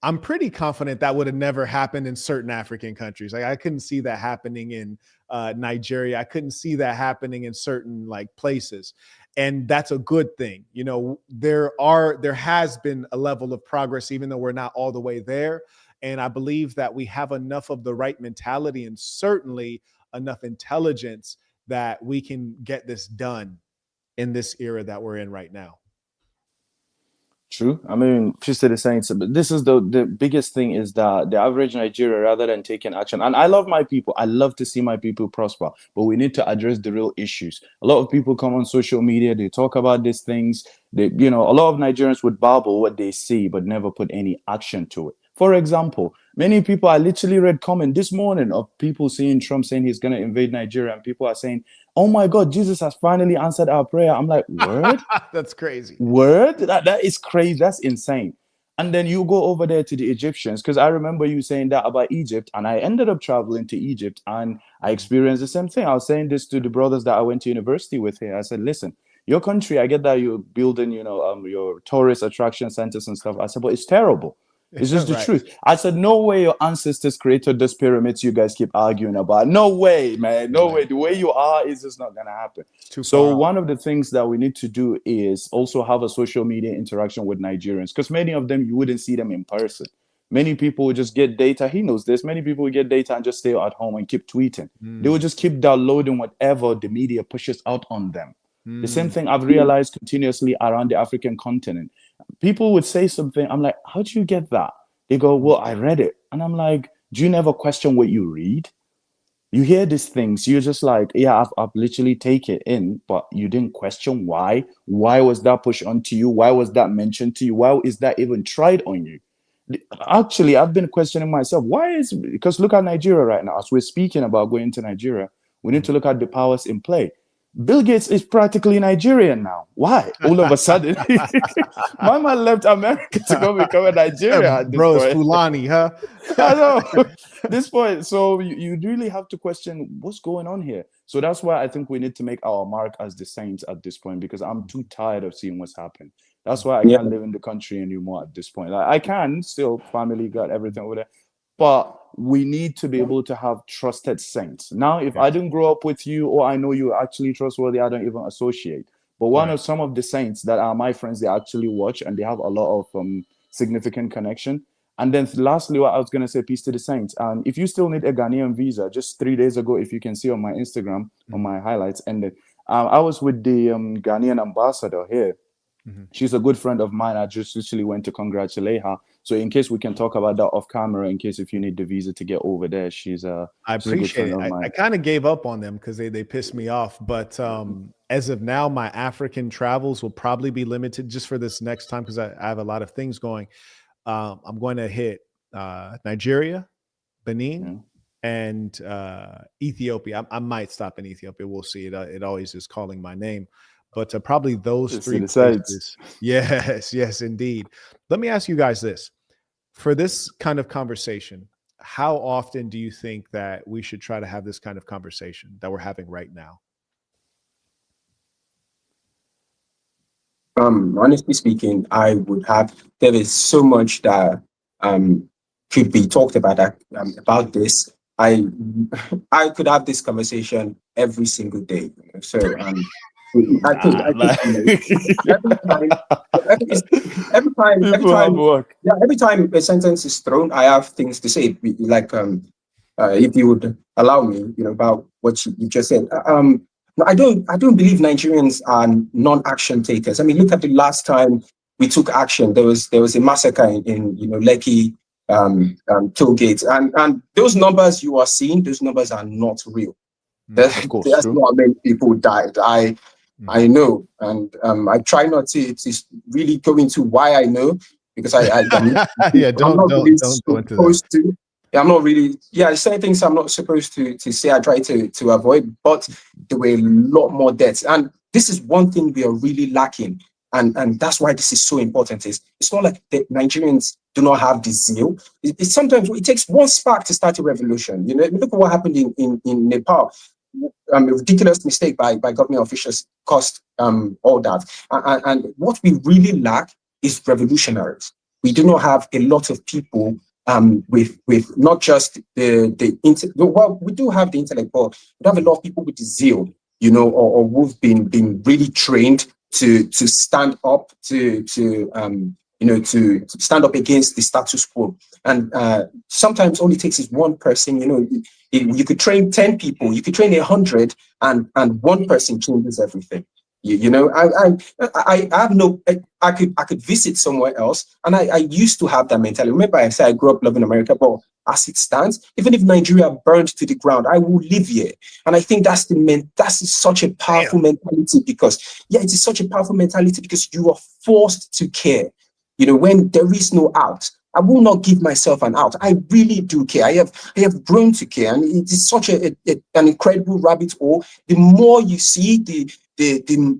I'm pretty confident that would have never happened in certain African countries. Like I couldn't see that happening in Nigeria. I couldn't see that happening in certain like places. And that's a good thing. There has been a level of progress, even though we're not all the way there. And I believe that we have enough of the right mentality and certainly enough intelligence that we can get this done in this era that we're in right now. True. I mean, just to the saints, but this is the biggest thing is that the average Nigeria, rather than taking action, and I love my people, I love to see my people prosper, but we need to address the real issues. A lot of people come on social media, they talk about these things. A lot of Nigerians would babble what they see, but never put any action to it. For example, many people, I literally read comment this morning of people seeing Trump saying he's going to invade Nigeria, and people are saying, oh my God, Jesus has finally answered our prayer. I'm like, word? That's crazy. Word? That is crazy. That's insane. And then you go over there to the Egyptians, because I remember you saying that about Egypt, and I ended up traveling to Egypt, and I experienced the same thing. I was saying this to the brothers that I went to university with here. I said, listen, your country, I get that you're building, your tourist attraction centers and stuff. I said, but it's terrible. It's just the Right. truth. I said, no way your ancestors created those pyramids you guys keep arguing about. No way, man. No way. The way you are is just not going to happen. So one of the things that we need to do is also have a social media interaction with Nigerians, because many of them, you wouldn't see them in person. Many people would just get data. He knows this. Many people would get data and just stay at home and keep tweeting. They would just keep downloading whatever the media pushes out on them. The same thing I've realized continuously around the African continent. People would say something. I'm like, how'd you get that? They go, well, I read it. And I'm like, do you never question what you read? You hear these things. You're just like, yeah, I've literally taken it in, but you didn't question why. Why was that pushed onto you? Why was that mentioned to you? Why is that even tried on you? Actually, I've been questioning myself. Because look at Nigeria right now. As we're speaking about going to Nigeria, we need to look at the powers in play. Bill Gates is practically Nigerian now. Why? All of a sudden, my man left America to go become a Nigerian at this Bro, point. it's Fulani, huh? I know. This point. So you really have to question what's going on here. So that's why I think we need to make our mark as the saints at this point, because I'm too tired of seeing what's happened. That's why I can't live in the country anymore at this point. I can still, family, got everything over there. But we need to be able to have trusted saints. Now, if I didn't grow up with you, or I know you're actually trustworthy, I don't even associate. But one of some of the saints that are my friends, they actually watch, and they have a lot of significant connection. And then lastly, what I was going to say, peace to the saints. And if you still need a Ghanaian visa, just 3 days ago, if you can see on my Instagram, on my highlights, and I was with the Ghanaian ambassador here. She's a good friend of mine. I just literally went to congratulate her. So in case we can talk about that off camera, in case if you need the visa to get over there, she's a good friend of mine. I kind of gave up on them because they pissed me off. But as of now, my African travels will probably be limited just for this next time because I have a lot of things going. I'm going to hit Nigeria, Benin, and Ethiopia. I might stop in Ethiopia. We'll see. It always is calling my name. But probably those three places. Yes, indeed. Let me ask you guys this. For this kind of conversation, how often do you think that we should try to have this kind of conversation that we're having right now? Honestly speaking, there is so much that could be talked about this. I could have this conversation every single day. So I could every time a sentence is thrown, I have things to say. Like if you would allow me, about what you just said. No, I don't believe Nigerians are non-action takers. I mean, look at the last time we took action. There was a massacre in Lekki toll gates, and those numbers you are seeing, those numbers are not real. Of course, there's not many people died. I know, and I try not to really go into why I know, because I'm not really supposed to. I'm not really, certain things I'm not supposed to say. I try to avoid, but there were a lot more deaths, and this is one thing we are really lacking, and that's why this is so important. It's not like the Nigerians do not have the zeal. Sometimes it takes one spark to start a revolution. Look at what happened in Nepal. A ridiculous mistake by government officials cost all that. And what we really lack is revolutionaries. We do not have a lot of people with not just well, we do have the intellect, but we have a lot of people with the zeal, or who've been really trained to stand up to stand up against the status quo. And sometimes all it takes is one person. You could train 10 people, you could train 100, and one person changes everything. I could visit somewhere else, and I used to have that mentality. Remember, I said I grew up loving America, but as it stands, even if Nigeria burned to the ground, I will live here. And I think that's such a powerful mentality, because it is such a powerful mentality because you are forced to care. When there is no out, I will not give myself an out. I really do care. I have grown to care, and it is such an incredible rabbit hole. The more you see, the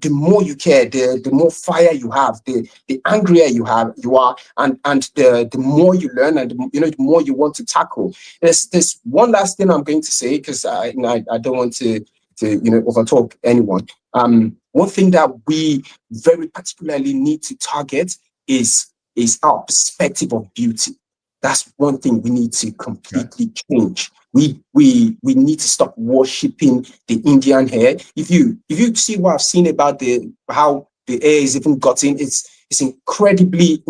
more you care, the more fire you have, the angrier you are, and the more you learn, and the more you want to tackle. There's one last thing I'm going to say, because I don't want to overtalk anyone. One thing that we very particularly need to target is our perspective of beauty. That's one thing we need to completely change. We need to stop worshipping the Indian hair. If you see what I've seen about how the hair is even gotten, it's incredibly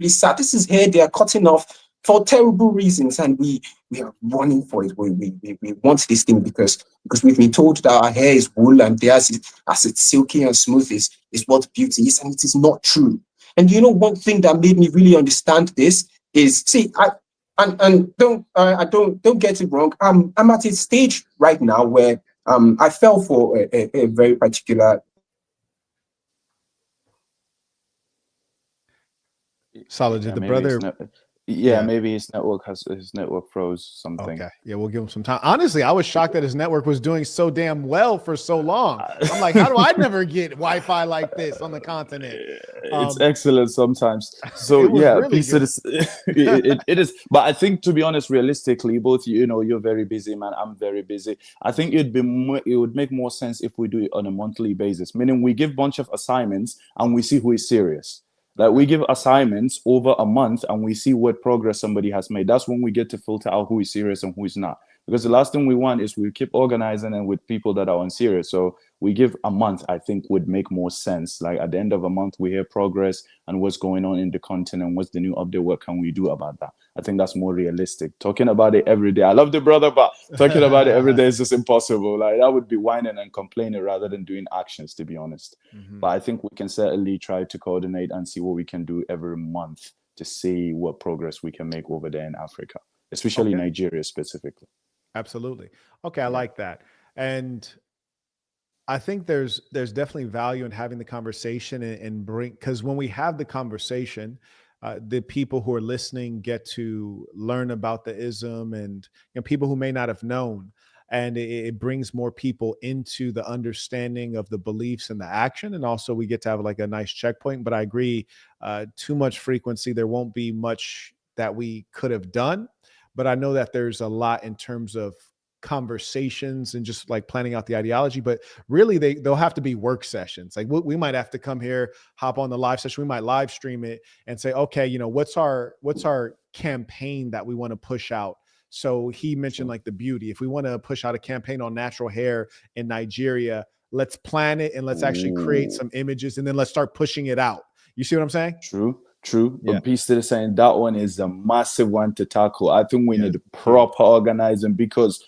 sad. This is hair they are cutting off for terrible reasons, and we are running for it. We want this thing because we've been told that our hair is wool, and theirs as it's silky and smooth is what beauty is, and it is not true. And one thing that made me really understand this is, don't get it wrong. I'm at a stage right now where I fell for a very particular. Solid. Did the brother? Maybe his network froze something. Okay, we'll give him some time. Honestly, I was shocked that his network was doing so damn well for so long. I'm like, how do I never get Wi-Fi like this on the continent? It's excellent sometimes. So really it is. But I think, to be honest, realistically, both you're very busy, man. I'm very busy. I think it would make more sense if we do it on a monthly basis, meaning we give a bunch of assignments and we see who is serious. Like, we give assignments over a month and we see what progress somebody has made. That's when we get to filter out who is serious and who is not. Because the last thing we want is we keep organizing and with people that are unserious. So we give a month, I think would make more sense. Like at the end of a month, we hear progress and what's going on in the continent, what's the new update, what can we do about that? I think that's more realistic. Talking about it every day, I love the brother, but talking about it every day is just impossible. Like that would be whining and complaining rather than doing actions, to be honest. But I think we can certainly try to coordinate and see what we can do every month to see what progress we can make over there in Africa, especially Nigeria specifically. Absolutely. Okay, I like that. And I think there's definitely value in having the conversation and bring, because when we have the conversation, the people who are listening get to learn about the ism, and people who may not have known, and it brings more people into the understanding of the beliefs and the action, and also we get to have like a nice checkpoint. But I agree, too much frequency, there won't be much that we could have done. But I know that there's a lot in terms of conversations and just like planning out the ideology, but really they'll have to be work sessions. Like we might have to come here, hop on the live session, we might live stream it and say, okay, what's our campaign that we want to push out. So he mentioned like the beauty. If we want to push out a campaign on natural hair in Nigeria, let's plan it and let's actually create some images and then let's start pushing it out. You see what I'm saying? True. Yeah. But Peace to the saying that one is a massive one to tackle. I think we need proper organizing, because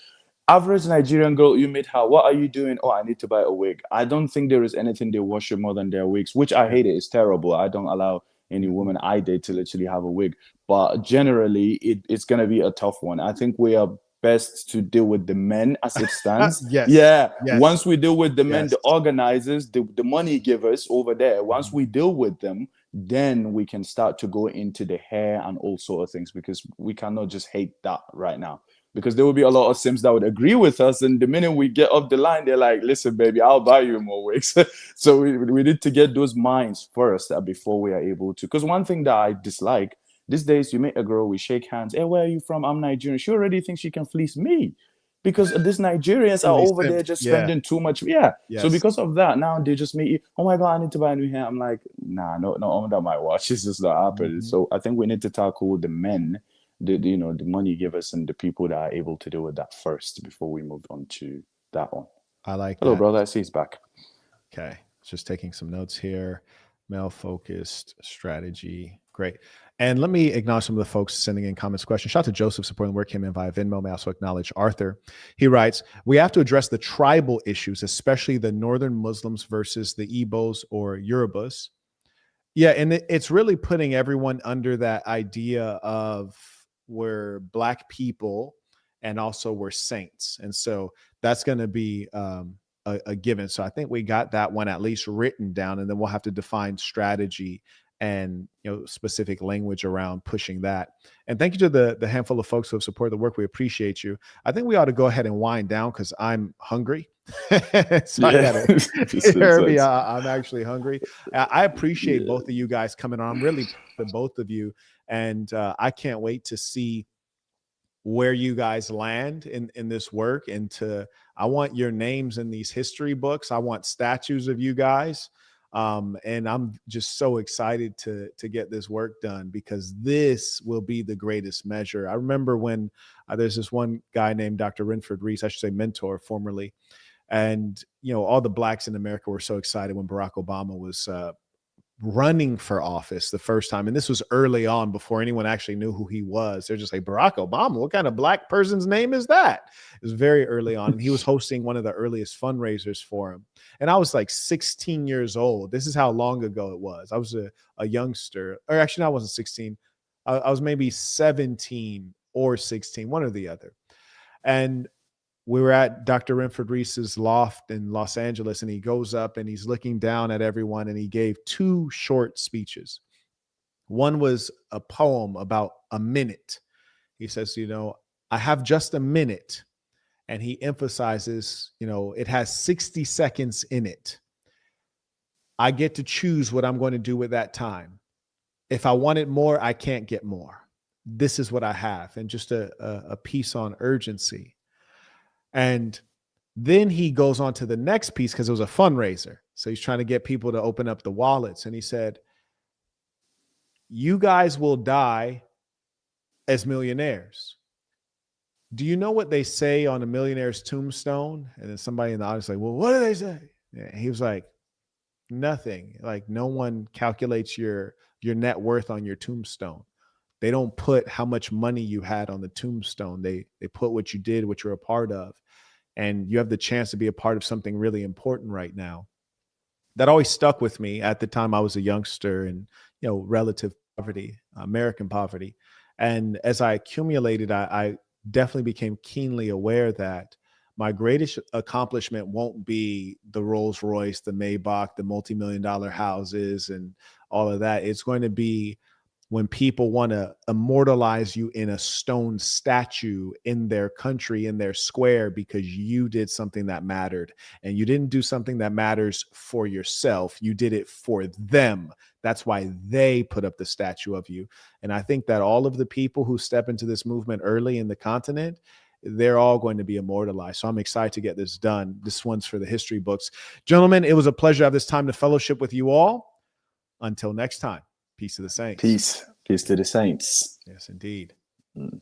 average Nigerian girl, you meet her, what are you doing? Oh, I need to buy a wig. I don't think there is anything they worship more than their wigs, which I hate it. It's terrible. I don't allow any woman I date to literally have a wig. But generally, it's going to be a tough one. I think we are best to deal with the men as it stands. Yes. Once we deal with the men, the organizers, the money givers over there, once we deal with them, then we can start to go into the hair and all sort of things, because we cannot just hate that right now. Because there will be a lot of Sims that would agree with us. And the minute we get off the line, they're like, listen, baby, I'll buy you more wigs. So we need to get those minds first before we are able to. Because one thing that I dislike, these days, you meet a girl, we shake hands. Hey, where are you from? I'm Nigerian. She already thinks she can fleece me. Because these Nigerians are over there just spending too much. So because of that, now they just meet you. Oh my God, I need to buy a new hair. I'm like, nah, no, under my watch. It's just not happening. So I think we need to tackle the men, the money givers and the people that are able to deal with that first before we move on to that one. I like Hello, that. brother. I see he's back. Okay. Just taking some notes here. Male-focused strategy. Great. And let me acknowledge some of the folks sending in comments, questions. Shout out to Joseph supporting the work, came in via Venmo. May I also acknowledge Arthur. He writes, we have to address the tribal issues, especially the Northern Muslims versus the Igbos or Yorubas. Yeah, and it's really putting everyone under that idea of we're Black people and also we're saints. And so that's going to be a given. So I think we got that one at least written down, and then we'll have to define strategy and specific language around pushing that. And thank you to the handful of folks who have supported the work. We appreciate you. I think we ought to go ahead and wind down because I'm hungry. So I gotta, I'm actually hungry. I appreciate both of you guys coming on. I'm really proud of both of you, and I can't wait to see where you guys land in this work. And I want your names in these history books. I want statues of you guys. And I'm just so excited to get this work done, because this will be the greatest measure. I remember when there's this one guy named Dr. Renford Reese, I should say mentor formerly. And, all the Blacks in America were so excited when Barack Obama was running for office the first time. And this was early on, before anyone actually knew who he was. They're just like, Barack Obama, what kind of Black person's name is that? It was very early on. And he was hosting one of the earliest fundraisers for him. And I was like 16 years old. This is how long ago it was. I was a youngster, or actually, no, I wasn't 16. I was maybe 17 or 16, one or the other. And we were at Dr. Renford Reese's loft in Los Angeles, and he goes up and he's looking down at everyone, and he gave two short speeches. One was a poem about a minute. He says, I have just a minute. And he emphasizes, it has 60 seconds in it. I get to choose what I'm going to do with that time. If I wanted more, I can't get more. This is what I have. And just a piece on urgency. And then he goes on to the next piece, because it was a fundraiser. So he's trying to get people to open up the wallets. And he said, you guys will die as millionaires. Do you know what they say on a millionaire's tombstone? And then somebody in the audience is like, well, what do they say? He was like, nothing. Like, no one calculates your net worth on your tombstone. They don't put how much money you had on the tombstone. They put what you did, what you're a part of. And you have the chance to be a part of something really important right now. That always stuck with me. At the time I was a youngster and, relative poverty, American poverty. And as I accumulated, I definitely became keenly aware that my greatest accomplishment won't be the Rolls Royce, the Maybach, the multi-million-dollar houses and all of that. It's going to be when people want to immortalize you in a stone statue in their country, in their square, because you did something that mattered. And you didn't do something that matters for yourself. You did it for them. That's why they put up the statue of you. And I think that all of the people who step into this movement early in the continent, they're all going to be immortalized. So I'm excited to get this done. This one's for the history books. Gentlemen, it was a pleasure to have this time to fellowship with you all. Until next time. Peace to the saints. Peace to the saints. Yes, indeed. Mm.